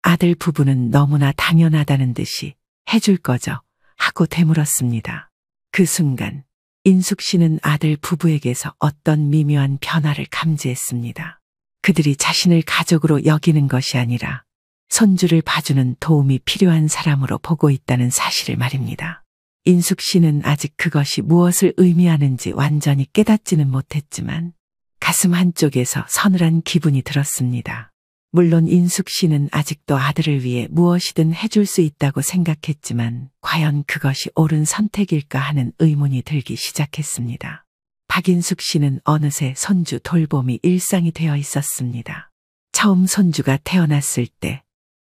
아들 부부는 너무나 당연하다는 듯이 해줄 거죠 하고 되물었습니다. 그 순간 인숙 씨는 아들 부부에게서 어떤 미묘한 변화를 감지했습니다. 그들이 자신을 가족으로 여기는 것이 아니라 손주를 봐주는 도움이 필요한 사람으로 보고 있다는 사실을 말입니다. 인숙 씨는 아직 그것이 무엇을 의미하는지 완전히 깨닫지는 못했지만 가슴 한쪽에서 서늘한 기분이 들었습니다. 물론 인숙 씨는 아직도 아들을 위해 무엇이든 해줄 수 있다고 생각했지만 과연 그것이 옳은 선택일까 하는 의문이 들기 시작했습니다. 박인숙 씨는 어느새 손주 돌봄이 일상이 되어 있었습니다. 처음 손주가 태어났을 때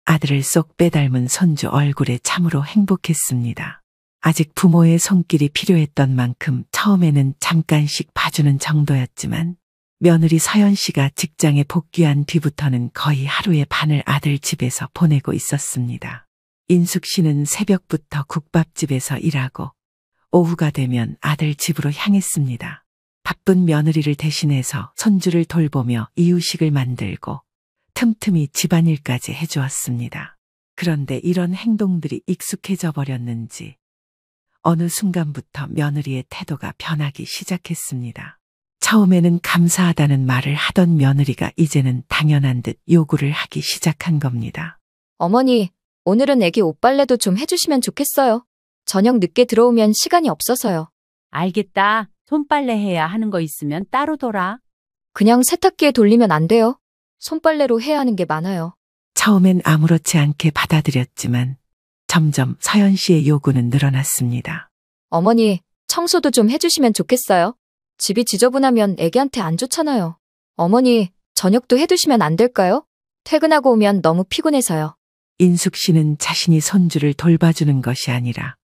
아들을 쏙 빼닮은 손주 얼굴에 참으로 행복했습니다. 아직 부모의 손길이 필요했던 만큼 처음에는 잠깐씩 봐주는 정도였지만 며느리 서연 씨가 직장에 복귀한 뒤부터는 거의 하루의 반을 아들 집에서 보내고 있었습니다. 인숙 씨는 새벽부터 국밥집에서 일하고 오후가 되면 아들 집으로 향했습니다. 바쁜 며느리를 대신해서 손주를 돌보며 이유식을 만들고 틈틈이 집안일까지 해주었습니다. 그런데 이런 행동들이 익숙해져 버렸는지 어느 순간부터 며느리의 태도가 변하기 시작했습니다. 처음에는 감사하다는 말을 하던 며느리가 이제는 당연한 듯 요구를 하기 시작한 겁니다. 어머니, 오늘은 애기 옷 빨래도 좀 해주시면 좋겠어요. 저녁 늦게 들어오면 시간이 없어서요. 알겠다. 손빨래 해야 하는 거 있으면 따로 둬라. 그냥 세탁기에 돌리면 안 돼요. 손빨래로 해야 하는 게 많아요. 처음엔 아무렇지 않게 받아들였지만 점점 서연 씨의 요구는 늘어났습니다. 어머니, 청소도 좀 해주시면 좋겠어요. 집이 지저분하면 애기한테 안 좋잖아요. 어머니, 저녁도 해두시면 안 될까요? 퇴근하고 오면 너무 피곤해서요. 인숙 씨는 자신이 손주를 돌봐주는 것이 아니라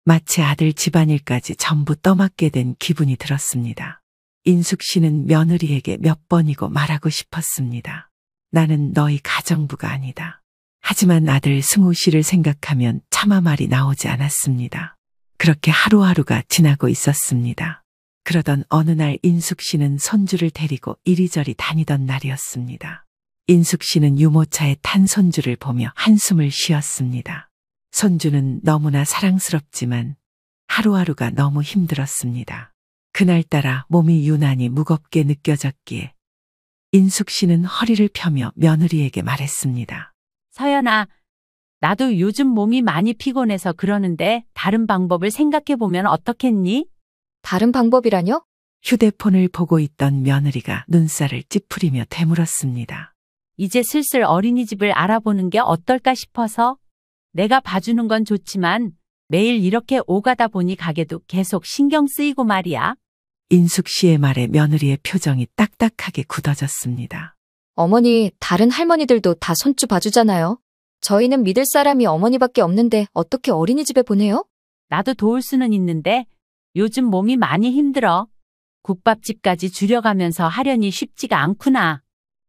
마치 아들 집안일까지 전부 떠맡게 된 기분이 들었습니다. 인숙 씨는 며느리에게 몇 번이고 말하고 싶었습니다. 나는 너희 가정부가 아니다. 하지만 아들 승우 씨를 생각하면 차마 말이 나오지 않았습니다. 그렇게 하루하루가 지나고 있었습니다. 그러던 어느 날 인숙 씨는 손주를 데리고 이리저리 다니던 날이었습니다. 인숙 씨는 유모차에 탄 손주를 보며 한숨을 쉬었습니다. 손주는 너무나 사랑스럽지만 하루하루가 너무 힘들었습니다. 그날따라 몸이 유난히 무겁게 느껴졌기에 인숙 씨는 허리를 펴며 며느리에게 말했습니다. 서연아, 나도 요즘 몸이 많이 피곤해서 그러는데 다른 방법을 생각해보면 어떻겠니? 다른 방법이라뇨? 휴대폰을 보고 있던 며느리가 눈살을 찌푸리며 되물었습니다. 이제 슬슬 어린이집을 알아보는 게 어떨까 싶어서. 내가 봐주는 건 좋지만 매일 이렇게 오가다 보니 가게도 계속 신경 쓰이고 말이야. 인숙 씨의 말에 며느리의 표정이 딱딱하게 굳어졌습니다. 어머니, 다른 할머니들도 다 손주 봐주잖아요. 저희는 믿을 사람이 어머니밖에 없는데 어떻게 어린이집에 보내요? 나도 도울 수는 있는데 요즘 몸이 많이 힘들어. 국밥집까지 줄여가면서 하려니 쉽지가 않구나.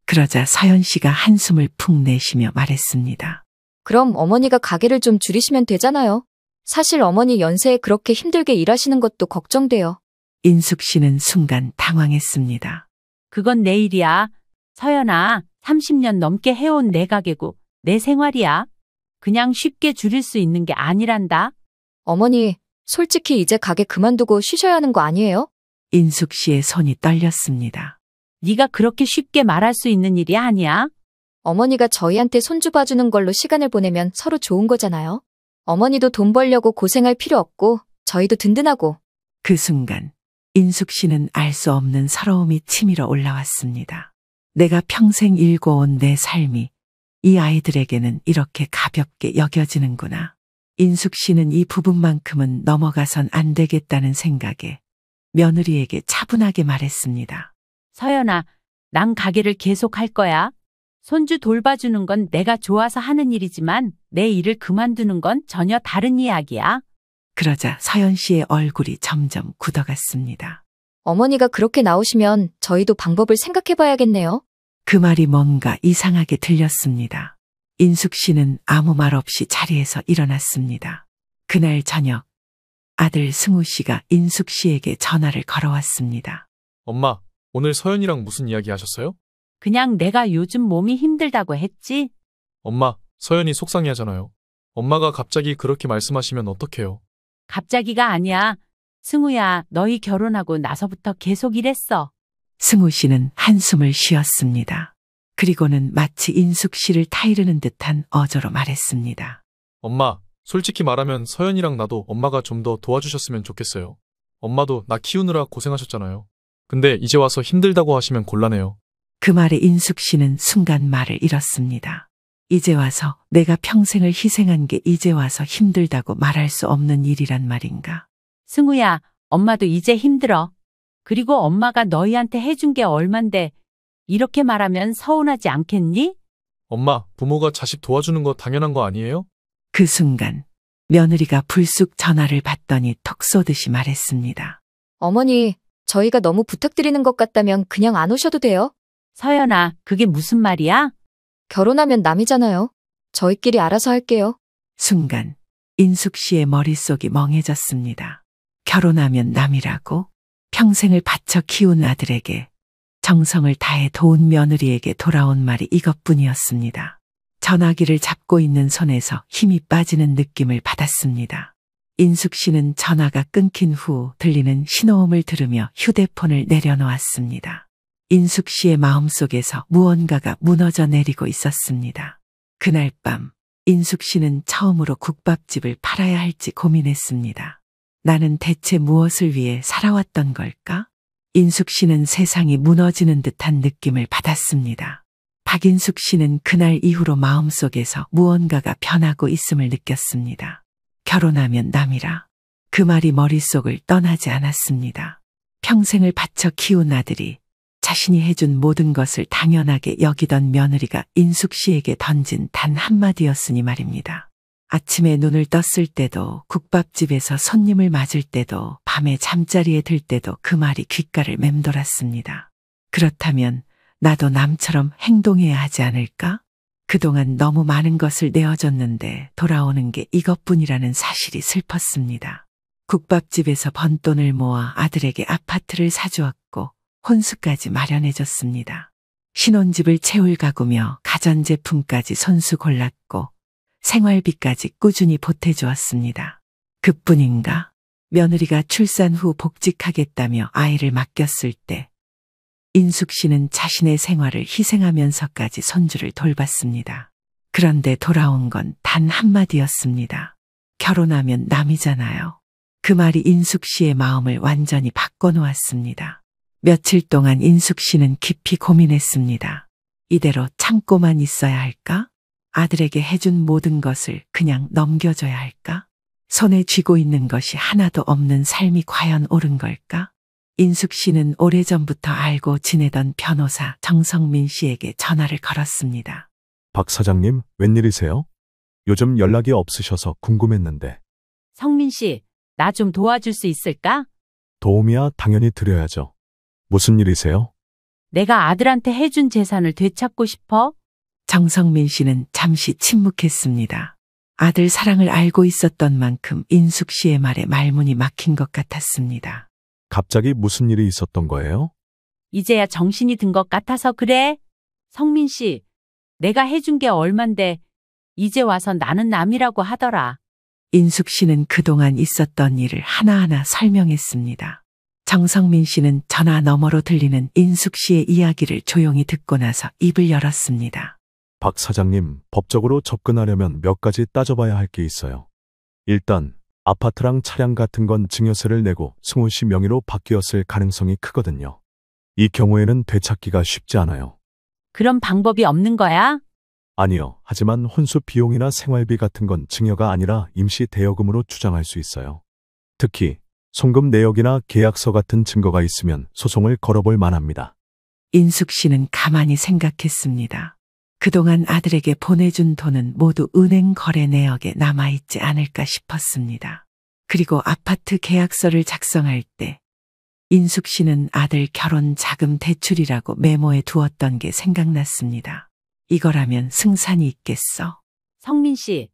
그러자 서연 씨가 한숨을 푹 내쉬며 말했습니다. 그럼 어머니가 가게를 좀 줄이시면 되잖아요. 사실 어머니 연세에 그렇게 힘들게 일하시는 것도 걱정돼요. 인숙 씨는 순간 당황했습니다. 그건 내 일이야. 서연아, 30년 넘게 해온 내 가게고 내 생활이야. 그냥 쉽게 줄일 수 있는 게 아니란다. 어머니, 솔직히 이제 가게 그만두고 쉬셔야 하는 거 아니에요? 인숙 씨의 손이 떨렸습니다. 네가 그렇게 쉽게 말할 수 있는 일이 아니야. 어머니가 저희한테 손주 봐주는 걸로 시간을 보내면 서로 좋은 거잖아요. 어머니도 돈 벌려고 고생할 필요 없고 저희도 든든하고. 그 순간 인숙 씨는 알 수 없는 서러움이 치밀어 올라왔습니다. 내가 평생 일궈온 내 삶이 이 아이들에게는 이렇게 가볍게 여겨지는구나. 인숙 씨는 이 부분만큼은 넘어가선 안 되겠다는 생각에 며느리에게 차분하게 말했습니다. 서연아, 난 가게를 계속 할 거야. 손주 돌봐주는 건 내가 좋아서 하는 일이지만 내 일을 그만두는 건 전혀 다른 이야기야. 그러자 서연 씨의 얼굴이 점점 굳어갔습니다. 어머니가 그렇게 나오시면 저희도 방법을 생각해 봐야겠네요. 그 말이 뭔가 이상하게 들렸습니다. 인숙 씨는 아무 말 없이 자리에서 일어났습니다. 그날 저녁 아들 승우 씨가 인숙 씨에게 전화를 걸어왔습니다. 엄마, 오늘 서연이랑 무슨 이야기 하셨어요? 그냥 내가 요즘 몸이 힘들다고 했지. 엄마, 서연이 속상해하잖아요. 엄마가 갑자기 그렇게 말씀하시면 어떡해요? 갑자기가 아니야. 승우야, 너희 결혼하고 나서부터 계속 이랬어. 승우 씨는 한숨을 쉬었습니다. 그리고는 마치 인숙 씨를 타이르는 듯한 어조로 말했습니다. 엄마, 솔직히 말하면 서연이랑 나도 엄마가 좀 더 도와주셨으면 좋겠어요. 엄마도 나 키우느라 고생하셨잖아요. 근데 이제 와서 힘들다고 하시면 곤란해요. 그 말에 인숙 씨는 순간 말을 잃었습니다. 이제 와서 내가 평생을 희생한 게 이제 와서 힘들다고 말할 수 없는 일이란 말인가. 승우야, 엄마도 이제 힘들어. 그리고 엄마가 너희한테 해준 게 얼만데 이렇게 말하면 서운하지 않겠니? 엄마, 부모가 자식 도와주는 거 당연한 거 아니에요? 그 순간 며느리가 불쑥 전화를 받더니 톡 쏘듯이 말했습니다. 어머니, 저희가 너무 부탁드리는 것 같다면 그냥 안 오셔도 돼요. 서연아, 그게 무슨 말이야? 결혼하면 남이잖아요. 저희끼리 알아서 할게요. 순간 인숙 씨의 머릿속이 멍해졌습니다. 결혼하면 남이라고? 평생을 바쳐 키운 아들에게 정성을 다해 도운 며느리에게 돌아온 말이 이것뿐이었습니다. 전화기를 잡고 있는 손에서 힘이 빠지는 느낌을 받았습니다. 인숙 씨는 전화가 끊긴 후 들리는 신호음을 들으며 휴대폰을 내려놓았습니다. 인숙 씨의 마음속에서 무언가가 무너져 내리고 있었습니다. 그날 밤 인숙 씨는 처음으로 국밥집을 팔아야 할지 고민했습니다. 나는 대체 무엇을 위해 살아왔던 걸까? 인숙 씨는 세상이 무너지는 듯한 느낌을 받았습니다. 박인숙 씨는 그날 이후로 마음속에서 무언가가 변하고 있음을 느꼈습니다. 결혼하면 남이라. 그 말이 머릿속을 떠나지 않았습니다. 평생을 바쳐 키운 아들이 자신이 해준 모든 것을 당연하게 여기던 며느리가 인숙 씨에게 던진 단 한마디였으니 말입니다. 아침에 눈을 떴을 때도, 국밥집에서 손님을 맞을 때도, 밤에 잠자리에 들 때도 그 말이 귓가를 맴돌았습니다. 그렇다면 나도 남처럼 행동해야 하지 않을까? 그동안 너무 많은 것을 내어줬는데 돌아오는 게 이것뿐이라는 사실이 슬펐습니다. 국밥집에서 번 돈을 모아 아들에게 아파트를 사주었고 혼수까지 마련해줬습니다. 신혼집을 채울 가구며 가전제품까지 손수 골랐고 생활비까지 꾸준히 보태주었습니다. 그뿐인가? 며느리가 출산 후 복직하겠다며 아이를 맡겼을 때 인숙 씨는 자신의 생활을 희생하면서까지 손주를 돌봤습니다. 그런데 돌아온 건 단 한마디였습니다. 결혼하면 남이잖아요. 그 말이 인숙 씨의 마음을 완전히 바꿔놓았습니다. 며칠 동안 인숙 씨는 깊이 고민했습니다. 이대로 참고만 있어야 할까? 아들에게 해준 모든 것을 그냥 넘겨줘야 할까? 손에 쥐고 있는 것이 하나도 없는 삶이 과연 옳은 걸까? 인숙 씨는 오래전부터 알고 지내던 변호사 정성민 씨에게 전화를 걸었습니다. 박 사장님, 웬일이세요? 요즘 연락이 없으셔서 궁금했는데. 성민 씨, 나 좀 도와줄 수 있을까? 도움이야 당연히 드려야죠. 무슨 일이세요? 내가 아들한테 해준 재산을 되찾고 싶어? 정성민 씨는 잠시 침묵했습니다. 아들 사랑을 알고 있었던 만큼 인숙 씨의 말에 말문이 막힌 것 같았습니다. 갑자기 무슨 일이 있었던 거예요? 이제야 정신이 든 것 같아서 그래. 성민 씨, 내가 해준 게 얼만데 이제 와서 나는 남이라고 하더라. 인숙 씨는 그동안 있었던 일을 하나하나 설명했습니다. 정성민 씨는 전화 너머로 들리는 인숙 씨의 이야기를 조용히 듣고 나서 입을 열었습니다. 박 사장님, 법적으로 접근하려면 몇 가지 따져봐야 할 게 있어요. 일단 아파트랑 차량 같은 건 증여세를 내고 승호 씨 명의로 바뀌었을 가능성이 크거든요. 이 경우에는 되찾기가 쉽지 않아요. 그런 방법이 없는 거야? 아니요. 하지만 혼수 비용이나 생활비 같은 건 증여가 아니라 임시 대여금으로 주장할 수 있어요. 특히 송금 내역이나 계약서 같은 증거가 있으면 소송을 걸어볼 만합니다. 인숙 씨는 가만히 생각했습니다. 그동안 아들에게 보내준 돈은 모두 은행 거래 내역에 남아있지 않을까 싶었습니다. 그리고 아파트 계약서를 작성할 때 인숙 씨는 아들 결혼 자금 대출이라고 메모해 두었던 게 생각났습니다. 이거라면 승산이 있겠어? 성민 씨,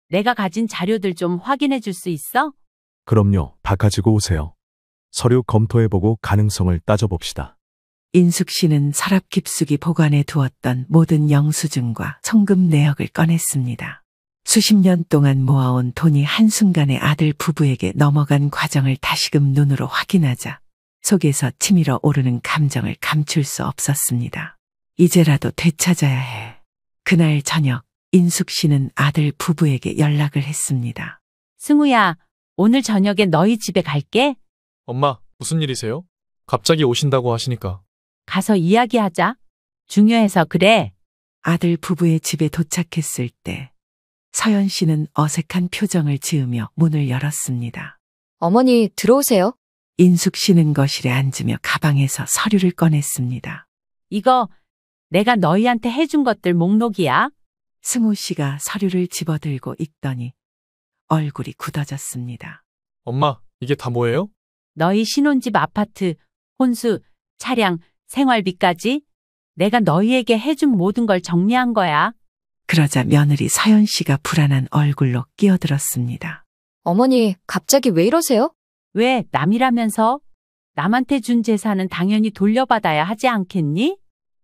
내가 가진 자료들 좀 확인해 줄 수 있어? 그럼요. 다 가지고 오세요. 서류 검토해보고 가능성을 따져봅시다. 인숙 씨는 서랍 깊숙이 보관해 두었던 모든 영수증과 송금 내역을 꺼냈습니다. 수십 년 동안 모아온 돈이 한순간에 아들 부부에게 넘어간 과정을 다시금 눈으로 확인하자 속에서 치밀어 오르는 감정을 감출 수 없었습니다. 이제라도 되찾아야 해. 그날 저녁 인숙 씨는 아들 부부에게 연락을 했습니다. 승우야, 오늘 저녁에 너희 집에 갈게. 엄마, 무슨 일이세요? 갑자기 오신다고 하시니까. 가서 이야기하자. 중요해서 그래. 아들 부부의 집에 도착했을 때 서연 씨는 어색한 표정을 지으며 문을 열었습니다. 어머니, 들어오세요. 인숙 씨는 거실에 앉으며 가방에서 서류를 꺼냈습니다. 이거 내가 너희한테 해준 것들 목록이야. 승우 씨가 서류를 집어들고 읽더니 얼굴이 굳어졌습니다. 엄마, 이게 다 뭐예요? 너희 신혼집 아파트, 혼수, 차량, 생활비까지 내가 너희에게 해준 모든 걸 정리한 거야. 그러자 며느리 서연 씨가 불안한 얼굴로 끼어들었습니다. 어머니, 갑자기 왜 이러세요? 왜 남이라면서? 남한테 준 재산은 당연히 돌려받아야 하지 않겠니?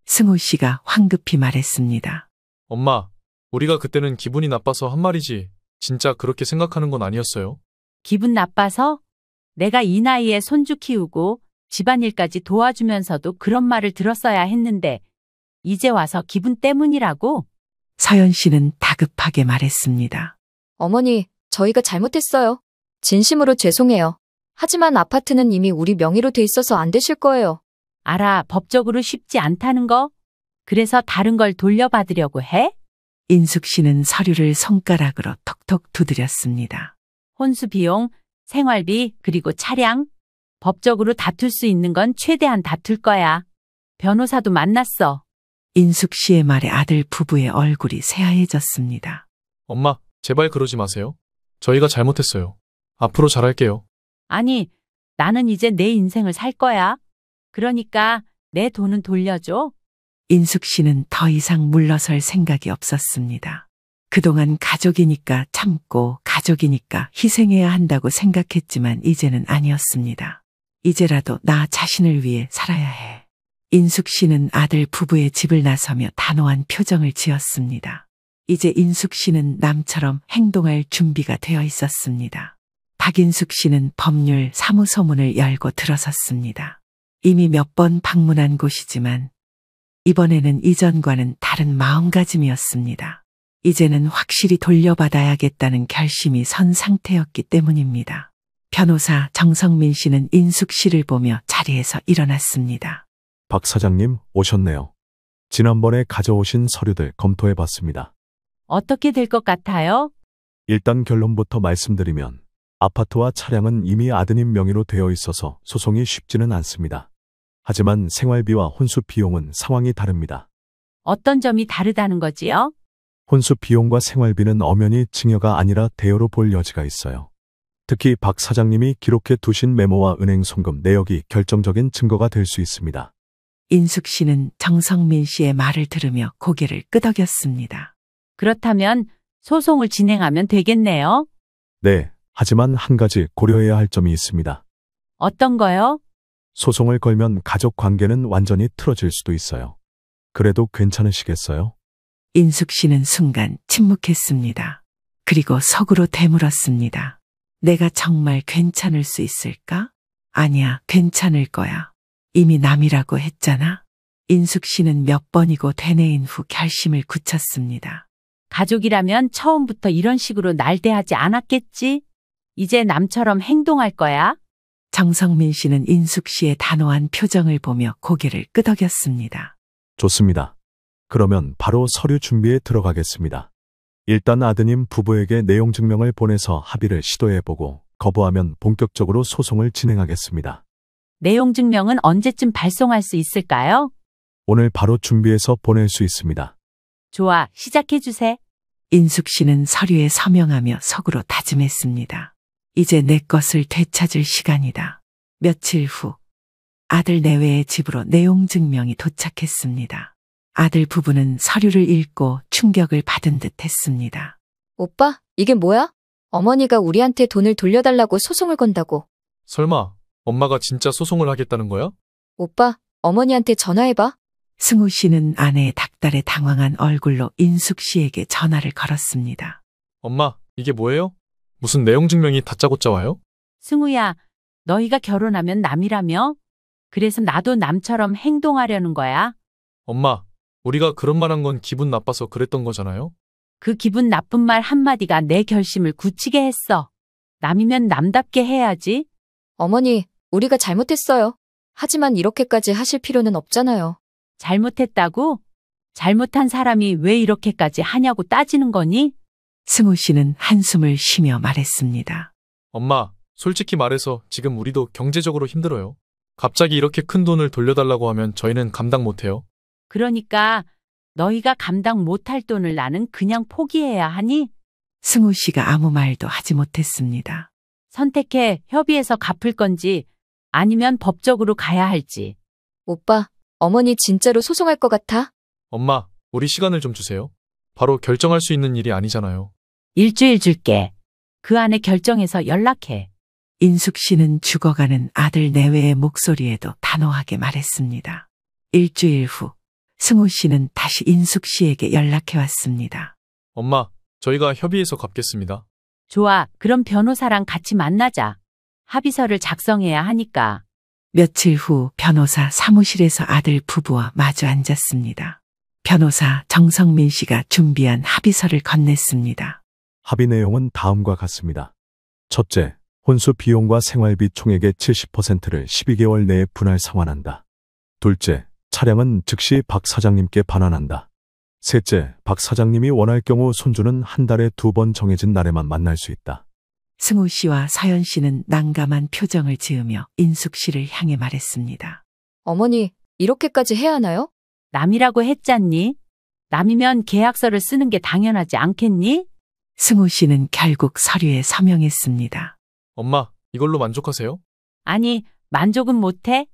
승우 씨가 황급히 말했습니다. 엄마, 우리가 그때는 기분이 나빠서 한 말이지. 진짜 그렇게 생각하는 건 아니었어요. 기분 나빠서? 내가 이 나이에 손주 키우고 집안일까지 도와주면서도 그런 말을 들었어야 했는데 이제 와서 기분 때문이라고? 서연 씨는 다급하게 말했습니다. 어머니, 저희가 잘못했어요. 진심으로 죄송해요. 하지만 아파트는 이미 우리 명의로 돼 있어서 안 되실 거예요. 알아, 법적으로 쉽지 않다는 거? 그래서 다른 걸 돌려받으려고 해? 인숙 씨는 서류를 손가락으로 톡톡 두드렸습니다. 혼수 비용, 생활비, 그리고 차량? 법적으로 다툴 수 있는 건 최대한 다툴 거야. 변호사도 만났어. 인숙 씨의 말에 아들 부부의 얼굴이 새하얘졌습니다. 엄마, 제발 그러지 마세요. 저희가 잘못했어요. 앞으로 잘할게요. 아니, 나는 이제 내 인생을 살 거야. 그러니까 내 돈은 돌려줘. 인숙 씨는 더 이상 물러설 생각이 없었습니다. 그동안 가족이니까 참고 가족이니까 희생해야 한다고 생각했지만 이제는 아니었습니다. 이제라도 나 자신을 위해 살아야 해. 인숙 씨는 아들 부부의 집을 나서며 단호한 표정을 지었습니다. 이제 인숙 씨는 남처럼 행동할 준비가 되어 있었습니다. 박인숙 씨는 법률 사무소 문을 열고 들어섰습니다. 이미 몇 번 방문한 곳이지만 이번에는 이전과는 다른 마음가짐이었습니다. 이제는 확실히 돌려받아야겠다는 결심이 선 상태였기 때문입니다. 변호사 정성민 씨는 인숙 씨를 보며 자리에서 일어났습니다. 박 사장님 오셨네요. 지난번에 가져오신 서류들 검토해 봤습니다. 어떻게 될 것 같아요? 일단 결론부터 말씀드리면 아파트와 차량은 이미 아드님 명의로 되어 있어서 소송이 쉽지는 않습니다. 하지만 생활비와 혼수 비용은 상황이 다릅니다. 어떤 점이 다르다는 거지요? 혼수 비용과 생활비는 엄연히 증여가 아니라 대여로 볼 여지가 있어요. 특히 박 사장님이 기록해 두신 메모와 은행 송금 내역이 결정적인 증거가 될 수 있습니다. 인숙 씨는 정성민 씨의 말을 들으며 고개를 끄덕였습니다. 그렇다면 소송을 진행하면 되겠네요. 네, 하지만 한 가지 고려해야 할 점이 있습니다. 어떤 거요? 소송을 걸면 가족 관계는 완전히 틀어질 수도 있어요. 그래도 괜찮으시겠어요? 인숙 씨는 순간 침묵했습니다. 그리고 속으로 되물었습니다. 내가 정말 괜찮을 수 있을까? 아니야, 괜찮을 거야. 이미 남이라고 했잖아. 인숙 씨는 몇 번이고 되뇌인 후 결심을 굳혔습니다. 가족이라면 처음부터 이런 식으로 날 대하지 않았겠지? 이제 남처럼 행동할 거야? 정성민 씨는 인숙 씨의 단호한 표정을 보며 고개를 끄덕였습니다. 좋습니다. 그러면 바로 서류 준비에 들어가겠습니다. 일단 아드님 부부에게 내용 증명을 보내서 합의를 시도해보고 거부하면 본격적으로 소송을 진행하겠습니다. 내용 증명은 언제쯤 발송할 수 있을까요? 오늘 바로 준비해서 보낼 수 있습니다. 좋아, 시작해주세. 인숙 씨는 서류에 서명하며 속으로 다짐했습니다. 이제 내 것을 되찾을 시간이다. 며칠 후 아들 내외의 집으로 내용 증명이 도착했습니다. 아들 부부는 서류를 읽고 충격을 받은 듯 했습니다. 오빠, 이게 뭐야? 어머니가 우리한테 돈을 돌려달라고 소송을 건다고. 설마 엄마가 진짜 소송을 하겠다는 거야? 오빠, 어머니한테 전화해봐. 승우 씨는 아내의 닭달에 당황한 얼굴로 인숙 씨에게 전화를 걸었습니다. 엄마, 이게 뭐예요? 무슨 내용 증명이 다짜고짜 와요? 승우야, 너희가 결혼하면 남이라며? 그래서 나도 남처럼 행동하려는 거야? 엄마, 우리가 그런 말 한 건 기분 나빠서 그랬던 거잖아요? 그 기분 나쁜 말 한마디가 내 결심을 굳히게 했어. 남이면 남답게 해야지. 어머니, 우리가 잘못했어요. 하지만 이렇게까지 하실 필요는 없잖아요. 잘못했다고? 잘못한 사람이 왜 이렇게까지 하냐고 따지는 거니? 승우 씨는 한숨을 쉬며 말했습니다. 엄마, 솔직히 말해서 지금 우리도 경제적으로 힘들어요. 갑자기 이렇게 큰 돈을 돌려달라고 하면 저희는 감당 못해요. 그러니까 너희가 감당 못할 돈을 나는 그냥 포기해야 하니? 승우 씨가 아무 말도 하지 못했습니다. 선택해. 협의해서 갚을 건지 아니면 법적으로 가야 할지. 오빠, 어머니 진짜로 소송할 것 같아? 엄마, 우리 시간을 좀 주세요. 바로 결정할 수 있는 일이 아니잖아요. 일주일 줄게. 그 안에 결정해서 연락해. 인숙 씨는 죽어가는 아들 내외의 목소리에도 단호하게 말했습니다. 일주일 후 승우 씨는 다시 인숙 씨에게 연락해 왔습니다. 엄마, 저희가 협의해서 갚겠습니다. 좋아. 그럼 변호사랑 같이 만나자. 합의서를 작성해야 하니까. 며칠 후 변호사 사무실에서 아들 부부와 마주 앉았습니다. 변호사 정성민 씨가 준비한 합의서를 건넸습니다. 합의 내용은 다음과 같습니다. 첫째, 혼수 비용과 생활비 총액의 70%를 12개월 내에 분할 상환한다. 둘째, 차량은 즉시 박 사장님께 반환한다. 셋째, 박 사장님이 원할 경우 손주는 한 달에 2번 정해진 날에만 만날 수 있다. 승우 씨와 서연 씨는 난감한 표정을 지으며 인숙 씨를 향해 말했습니다. 어머니, 이렇게까지 해야 하나요? 남이라고 했잖니? 남이면 계약서를 쓰는 게 당연하지 않겠니? 승우 씨는 결국 서류에 서명했습니다. 엄마, 이걸로 만족하세요? 아니, 만족은 못해?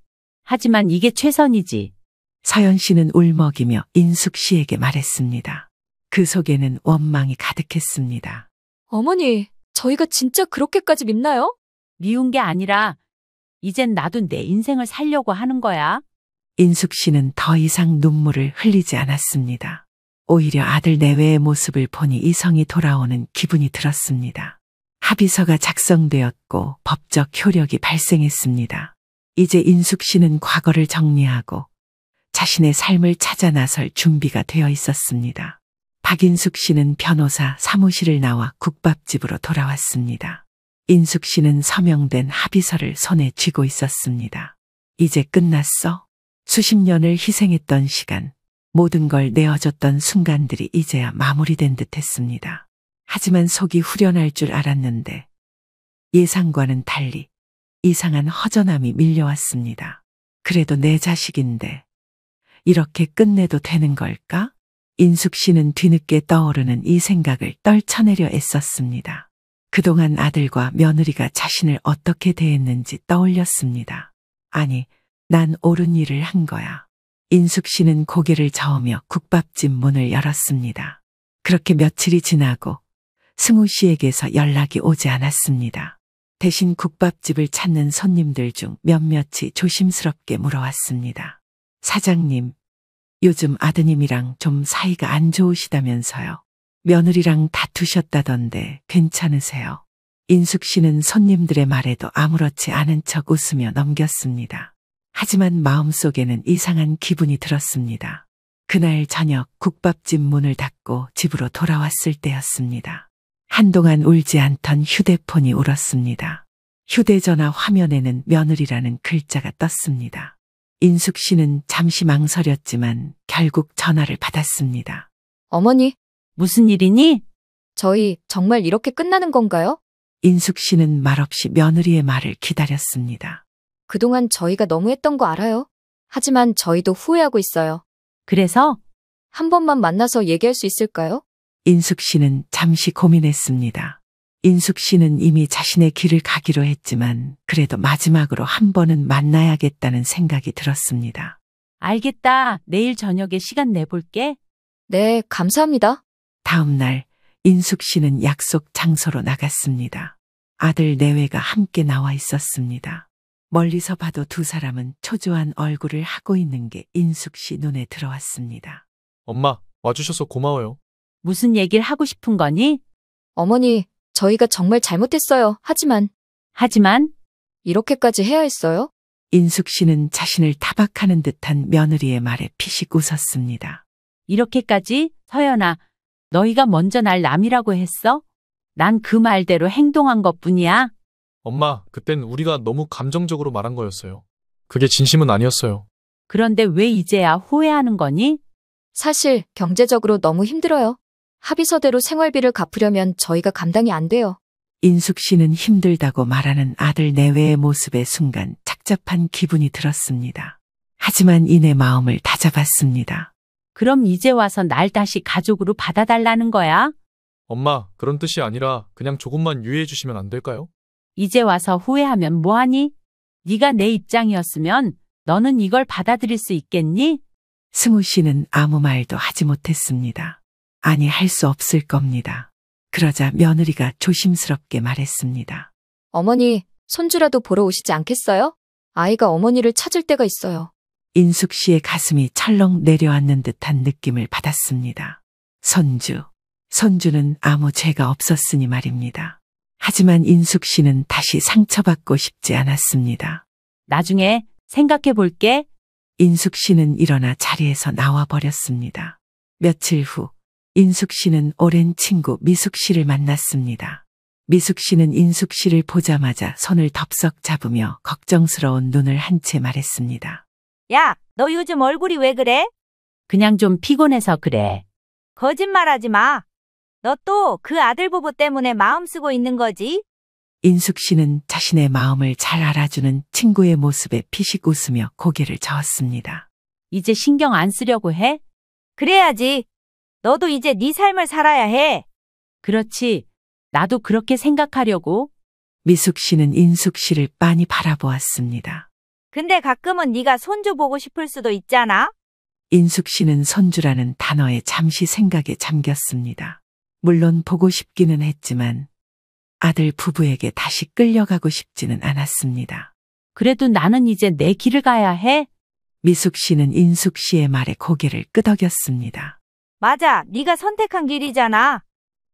하지만 이게 최선이지. 서연 씨는 울먹이며 인숙 씨에게 말했습니다. 그 속에는 원망이 가득했습니다. 어머니, 저희가 진짜 그렇게까지 밉나요? 미운 게 아니라 이젠 나도 내 인생을 살려고 하는 거야. 인숙 씨는 더 이상 눈물을 흘리지 않았습니다. 오히려 아들 내외의 모습을 보니 이성이 돌아오는 기분이 들었습니다. 합의서가 작성되었고 법적 효력이 발생했습니다. 이제 인숙 씨는 과거를 정리하고 자신의 삶을 찾아 나설 준비가 되어 있었습니다. 박인숙 씨는 변호사 사무실을 나와 국밥집으로 돌아왔습니다. 인숙 씨는 서명된 합의서를 손에 쥐고 있었습니다. 이제 끝났어? 수십 년을 희생했던 시간, 모든 걸 내어줬던 순간들이 이제야 마무리된 듯 했습니다. 하지만 속이 후련할 줄 알았는데 예상과는 달리 이상한 허전함이 밀려왔습니다. 그래도 내 자식인데 이렇게 끝내도 되는 걸까? 인숙 씨는 뒤늦게 떠오르는 이 생각을 떨쳐내려 애썼습니다. 그동안 아들과 며느리가 자신을 어떻게 대했는지 떠올렸습니다. 아니, 난 옳은 일을 한 거야. 인숙 씨는 고개를 저으며 국밥집 문을 열었습니다. 그렇게 며칠이 지나고 승우 씨에게서 연락이 오지 않았습니다. 대신 국밥집을 찾는 손님들 중 몇몇이 조심스럽게 물어왔습니다. 사장님, 요즘 아드님이랑 좀 사이가 안 좋으시다면서요. 며느리랑 다투셨다던데 괜찮으세요? 인숙 씨는 손님들의 말에도 아무렇지 않은 척 웃으며 넘겼습니다. 하지만 마음속에는 이상한 기분이 들었습니다. 그날 저녁 국밥집 문을 닫고 집으로 돌아왔을 때였습니다. 한동안 울지 않던 휴대폰이 울었습니다. 휴대전화 화면에는 며느리라는 글자가 떴습니다. 인숙 씨는 잠시 망설였지만 결국 전화를 받았습니다. 어머니, 무슨 일이니? 저희 정말 이렇게 끝나는 건가요? 인숙 씨는 말없이 며느리의 말을 기다렸습니다. 그동안 저희가 너무했던 거 알아요. 하지만 저희도 후회하고 있어요. 그래서? 한 번만 만나서 얘기할 수 있을까요? 인숙 씨는 잠시 고민했습니다. 인숙 씨는 이미 자신의 길을 가기로 했지만 그래도 마지막으로 한 번은 만나야겠다는 생각이 들었습니다. 알겠다. 내일 저녁에 시간 내볼게. 네, 감사합니다. 다음 날 인숙 씨는 약속 장소로 나갔습니다. 아들 내외가 함께 나와 있었습니다. 멀리서 봐도 두 사람은 초조한 얼굴을 하고 있는 게 인숙 씨 눈에 들어왔습니다. 엄마, 와주셔서 고마워요. 무슨 얘기를 하고 싶은 거니? 어머니, 저희가 정말 잘못했어요. 하지만 이렇게까지 해야 했어요? 인숙 씨는 자신을 타박하는 듯한 며느리의 말에 피식 웃었습니다. 이렇게까지? 서연아, 너희가 먼저 날 남이라고 했어? 난 그 말대로 행동한 것뿐이야. 엄마, 그땐 우리가 너무 감정적으로 말한 거였어요. 그게 진심은 아니었어요. 그런데 왜 이제야 후회하는 거니? 사실 경제적으로 너무 힘들어요. 합의서대로 생활비를 갚으려면 저희가 감당이 안 돼요. 인숙 씨는 힘들다고 말하는 아들 내외의 모습에 순간 착잡한 기분이 들었습니다. 하지만 이내 마음을 다잡았습니다. 그럼 이제 와서 날 다시 가족으로 받아달라는 거야? 엄마, 그런 뜻이 아니라 그냥 조금만 유예해 주시면 안 될까요? 이제 와서 후회하면 뭐하니? 네가 내 입장이었으면 너는 이걸 받아들일 수 있겠니? 승우 씨는 아무 말도 하지 못했습니다. 아니, 할 수 없을 겁니다. 그러자 며느리가 조심스럽게 말했습니다. 어머니, 손주라도 보러 오시지 않겠어요? 아이가 어머니를 찾을 때가 있어요. 인숙 씨의 가슴이 철렁 내려앉는 듯한 느낌을 받았습니다. 손주는 아무 죄가 없었으니 말입니다. 하지만 인숙 씨는 다시 상처받고 싶지 않았습니다. 나중에 생각해 볼게. 인숙 씨는 일어나 자리에서 나와 버렸습니다. 며칠 후 인숙 씨는 오랜 친구 미숙 씨를 만났습니다. 미숙 씨는 인숙 씨를 보자마자 손을 덥석 잡으며 걱정스러운 눈을 한 채 말했습니다. 야, 너 요즘 얼굴이 왜 그래? 그냥 좀 피곤해서 그래. 거짓말하지 마. 너 또 그 아들 부부 때문에 마음 쓰고 있는 거지? 인숙 씨는 자신의 마음을 잘 알아주는 친구의 모습에 피식 웃으며 고개를 저었습니다. 이제 신경 안 쓰려고 해? 그래야지. 너도 이제 네 삶을 살아야 해. 그렇지. 나도 그렇게 생각하려고. 미숙 씨는 인숙 씨를 빤히 바라보았습니다. 근데 가끔은 네가 손주 보고 싶을 수도 있잖아. 인숙 씨는 손주라는 단어에 잠시 생각에 잠겼습니다. 물론 보고 싶기는 했지만 아들 부부에게 다시 끌려가고 싶지는 않았습니다. 그래도 나는 이제 내 길을 가야 해. 미숙 씨는 인숙 씨의 말에 고개를 끄덕였습니다. 맞아, 네가 선택한 길이잖아.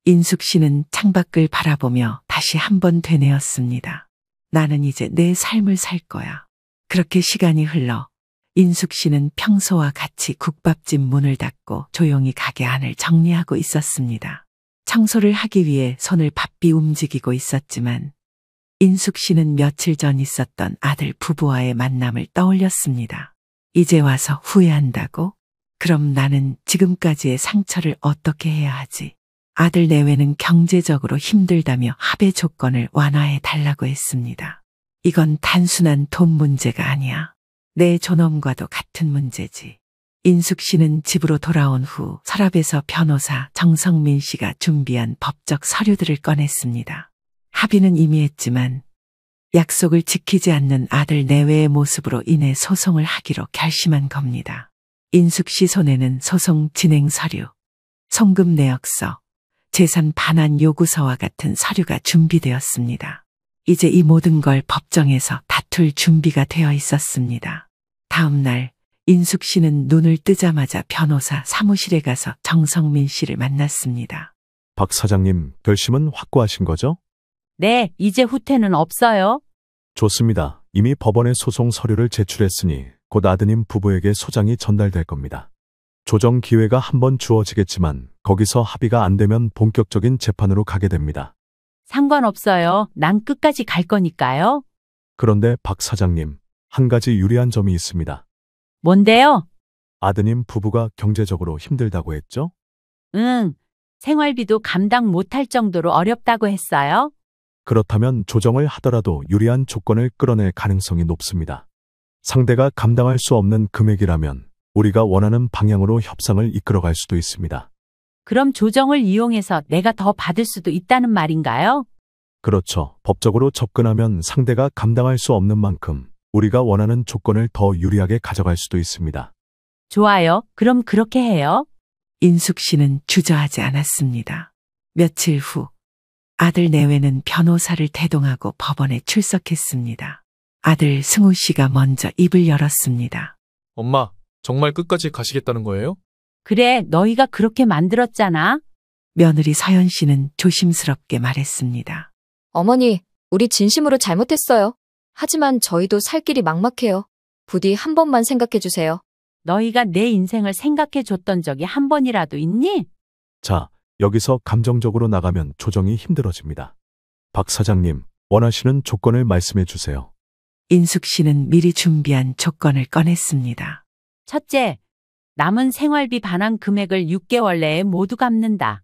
인숙 씨는 창밖을 바라보며 다시 한번 되뇌었습니다. 나는 이제 내 삶을 살 거야. 그렇게 시간이 흘러 인숙 씨는 평소와 같이 국밥집 문을 닫고 조용히 가게 안을 정리하고 있었습니다. 청소를 하기 위해 손을 바삐 움직이고 있었지만 인숙 씨는 며칠 전 있었던 아들 부부와의 만남을 떠올렸습니다. 이제 와서 후회한다고? 그럼 나는 지금까지의 상처를 어떻게 해야 하지? 아들 내외는 경제적으로 힘들다며 합의 조건을 완화해 달라고 했습니다. 이건 단순한 돈 문제가 아니야. 내 존엄과도 같은 문제지. 인숙 씨는 집으로 돌아온 후 서랍에서 변호사 정성민 씨가 준비한 법적 서류들을 꺼냈습니다. 합의는 이미 했지만 약속을 지키지 않는 아들 내외의 모습으로 인해 소송을 하기로 결심한 겁니다. 인숙 씨 손에는 소송 진행 서류, 송금 내역서, 재산 반환 요구서와 같은 서류가 준비되었습니다. 이제 이 모든 걸 법정에서 다툴 준비가 되어 있었습니다. 다음 날 인숙 씨는 눈을 뜨자마자 변호사 사무실에 가서 정성민 씨를 만났습니다. 박 사장님, 결심은 확고하신 거죠? 네, 이제 후퇴는 없어요. 좋습니다. 이미 법원에 소송 서류를 제출했으니 곧 아드님 부부에게 소장이 전달될 겁니다. 조정 기회가 한 번 주어지겠지만 거기서 합의가 안 되면 본격적인 재판으로 가게 됩니다. 상관없어요. 난 끝까지 갈 거니까요. 그런데 박 사장님, 한 가지 유리한 점이 있습니다. 뭔데요? 아드님 부부가 경제적으로 힘들다고 했죠? 응, 생활비도 감당 못할 정도로 어렵다고 했어요. 그렇다면 조정을 하더라도 유리한 조건을 끌어낼 가능성이 높습니다. 상대가 감당할 수 없는 금액이라면 우리가 원하는 방향으로 협상을 이끌어갈 수도 있습니다. 그럼 조정을 이용해서 내가 더 받을 수도 있다는 말인가요? 그렇죠. 법적으로 접근하면 상대가 감당할 수 없는 만큼 우리가 원하는 조건을 더 유리하게 가져갈 수도 있습니다. 좋아요. 그럼 그렇게 해요. 인숙 씨는 주저하지 않았습니다. 며칠 후 아들 내외는 변호사를 대동하고 법원에 출석했습니다. 아들 승우 씨가 먼저 입을 열었습니다. 엄마, 정말 끝까지 가시겠다는 거예요? 그래, 너희가 그렇게 만들었잖아. 며느리 서연 씨는 조심스럽게 말했습니다. 어머니, 우리 진심으로 잘못했어요. 하지만 저희도 살 길이 막막해요. 부디 한 번만 생각해 주세요. 너희가 내 인생을 생각해 줬던 적이 한 번이라도 있니? 자, 여기서 감정적으로 나가면 조정이 힘들어집니다. 박 사장님, 원하시는 조건을 말씀해 주세요. 인숙 씨는 미리 준비한 조건을 꺼냈습니다. 첫째, 남은 생활비 반환 금액을 6개월 내에 모두 갚는다.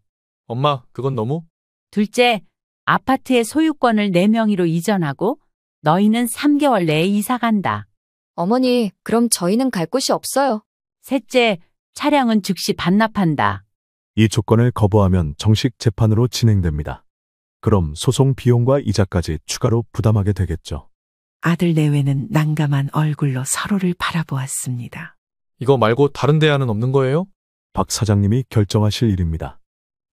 엄마, 그건 너무? 둘째, 아파트의 소유권을 내 명의로 이전하고 너희는 3개월 내에 이사 간다. 어머니, 그럼 저희는 갈 곳이 없어요. 셋째, 차량은 즉시 반납한다. 이 조건을 거부하면 정식 재판으로 진행됩니다. 그럼 소송 비용과 이자까지 추가로 부담하게 되겠죠. 아들 내외는 난감한 얼굴로 서로를 바라보았습니다. 이거 말고 다른 대안은 없는 거예요? 박 사장님이 결정하실 일입니다.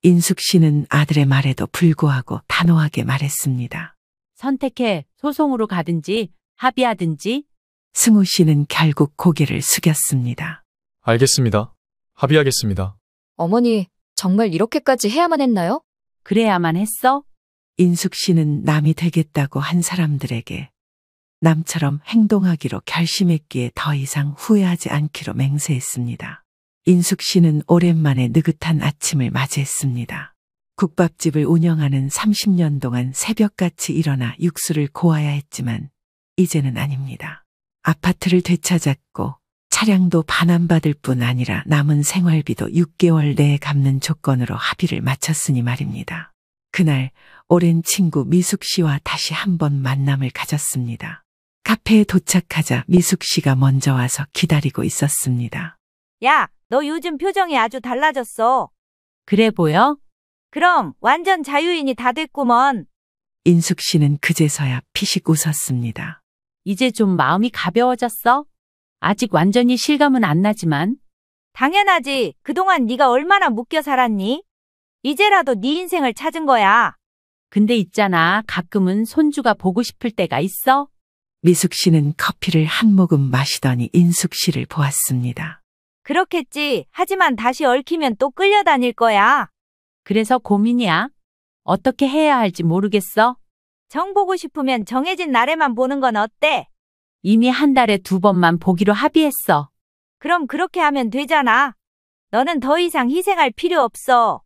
인숙 씨는 아들의 말에도 불구하고 단호하게 말했습니다. 선택해 소송으로 가든지 합의하든지. 승우 씨는 결국 고개를 숙였습니다. 알겠습니다. 합의하겠습니다. 어머니, 정말 이렇게까지 해야만 했나요? 그래야만 했어? 인숙 씨는 남이 되겠다고 한 사람들에게 남처럼 행동하기로 결심했기에 더 이상 후회하지 않기로 맹세했습니다. 인숙 씨는 오랜만에 느긋한 아침을 맞이했습니다. 국밥집을 운영하는 30년 동안 새벽같이 일어나 육수를 고아야 했지만 이제는 아닙니다. 아파트를 되찾았고 차량도 반환받을 뿐 아니라 남은 생활비도 6개월 내에 갚는 조건으로 합의를 마쳤으니 말입니다. 그날 오랜 친구 미숙 씨와 다시 한번 만남을 가졌습니다. 카페에 도착하자 미숙 씨가 먼저 와서 기다리고 있었습니다. 야, 너 요즘 표정이 아주 달라졌어. 그래 보여? 그럼 완전 자유인이 다 됐구먼. 인숙 씨는 그제서야 피식 웃었습니다. 이제 좀 마음이 가벼워졌어? 아직 완전히 실감은 안 나지만. 당연하지. 그동안 네가 얼마나 묶여 살았니? 이제라도 네 인생을 찾은 거야. 근데 있잖아, 가끔은 손주가 보고 싶을 때가 있어? 미숙 씨는 커피를 한 모금 마시더니 인숙 씨를 보았습니다. 그렇겠지. 하지만 다시 얽히면 또 끌려다닐 거야. 그래서 고민이야. 어떻게 해야 할지 모르겠어. 정 보고 싶으면 정해진 날에만 보는 건 어때? 이미 한 달에 2번만 보기로 합의했어. 그럼 그렇게 하면 되잖아. 너는 더 이상 희생할 필요 없어.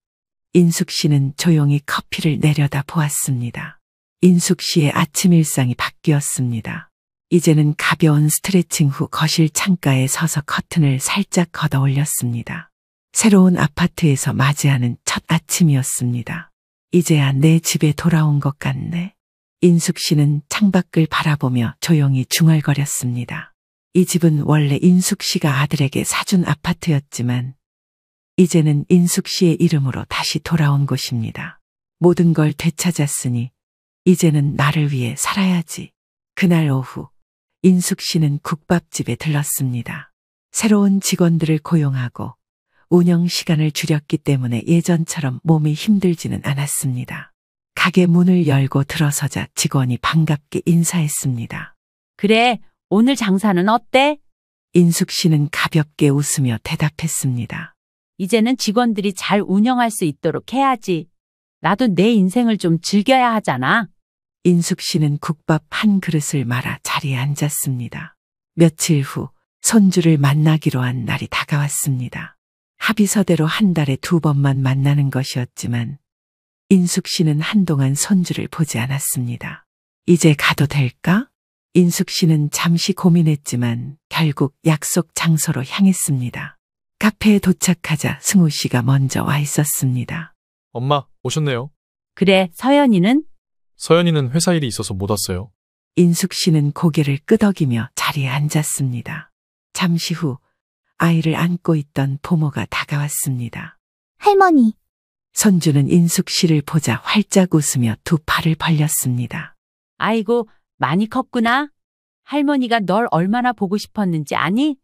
인숙 씨는 조용히 커피를 내려다 보았습니다. 인숙 씨의 아침 일상이 바뀌었습니다. 이제는 가벼운 스트레칭 후 거실 창가에 서서 커튼을 살짝 걷어 올렸습니다. 새로운 아파트에서 맞이하는 첫 아침이었습니다. 이제야 내 집에 돌아온 것 같네. 인숙 씨는 창밖을 바라보며 조용히 중얼거렸습니다. 이 집은 원래 인숙 씨가 아들에게 사준 아파트였지만 이제는 인숙 씨의 이름으로 다시 돌아온 곳입니다. 모든 걸 되찾았으니 이제는 나를 위해 살아야지. 그날 오후 인숙 씨는 국밥집에 들렀습니다. 새로운 직원들을 고용하고 운영 시간을 줄였기 때문에 예전처럼 몸이 힘들지는 않았습니다. 가게 문을 열고 들어서자 직원이 반갑게 인사했습니다. 그래, 오늘 장사는 어때? 인숙 씨는 가볍게 웃으며 대답했습니다. 이제는 직원들이 잘 운영할 수 있도록 해야지. 나도 내 인생을 좀 즐겨야 하잖아. 인숙 씨는 국밥 한 그릇을 말아 자리에 앉았습니다. 며칠 후 손주를 만나기로 한 날이 다가왔습니다. 합의서대로 한 달에 2번만 만나는 것이었지만 인숙 씨는 한동안 손주를 보지 않았습니다. 이제 가도 될까? 인숙 씨는 잠시 고민했지만 결국 약속 장소로 향했습니다. 카페에 도착하자 승우 씨가 먼저 와 있었습니다. 엄마, 오셨네요. 그래, 서연이는? 서연이는 회사 일이 있어서 못 왔어요. 인숙 씨는 고개를 끄덕이며 자리에 앉았습니다. 잠시 후 아이를 안고 있던 부모가 다가왔습니다. 할머니, 손주는 인숙 씨를 보자 활짝 웃으며 두 팔을 벌렸습니다. 아이고, 많이 컸구나. 할머니가 널 얼마나 보고 싶었는지 아니?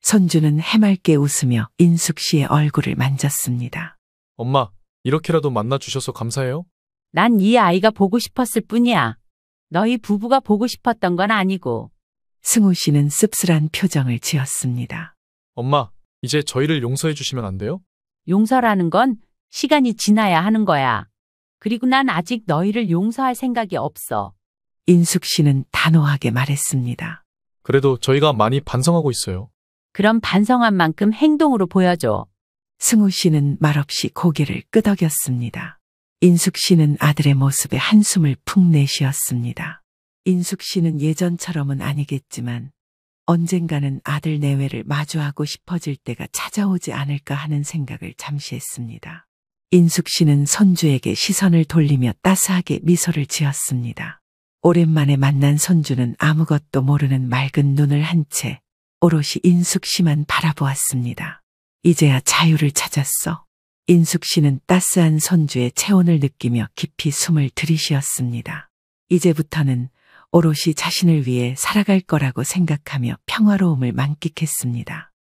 손주는 해맑게 웃으며 인숙 씨의 얼굴을 만졌습니다. 엄마, 이렇게라도 만나주셔서 감사해요. 난 이 아이가 보고 싶었을 뿐이야. 너희 부부가 보고 싶었던 건 아니고. 승우 씨는 씁쓸한 표정을 지었습니다. 엄마, 이제 저희를 용서해 주시면 안 돼요? 용서라는 건 시간이 지나야 하는 거야. 그리고 난 아직 너희를 용서할 생각이 없어. 인숙 씨는 단호하게 말했습니다. 그래도 저희가 많이 반성하고 있어요. 그럼 반성한 만큼 행동으로 보여줘. 승우 씨는 말없이 고개를 끄덕였습니다. 인숙 씨는 아들의 모습에 한숨을 푹 내쉬었습니다. 인숙 씨는 예전처럼은 아니겠지만 언젠가는 아들 내외를 마주하고 싶어질 때가 찾아오지 않을까 하는 생각을 잠시 했습니다. 인숙 씨는 손주에게 시선을 돌리며 따스하게 미소를 지었습니다. 오랜만에 만난 손주는 아무것도 모르는 맑은 눈을 한 채 오롯이 인숙 씨만 바라보았습니다. 이제야 자유를 찾았어. 인숙 씨는 따스한 손주의 체온을 느끼며 깊이 숨을 들이쉬었습니다. 이제부터는 오롯이 자신을 위해 살아갈 거라고 생각하며 평화로움을 만끽했습니다.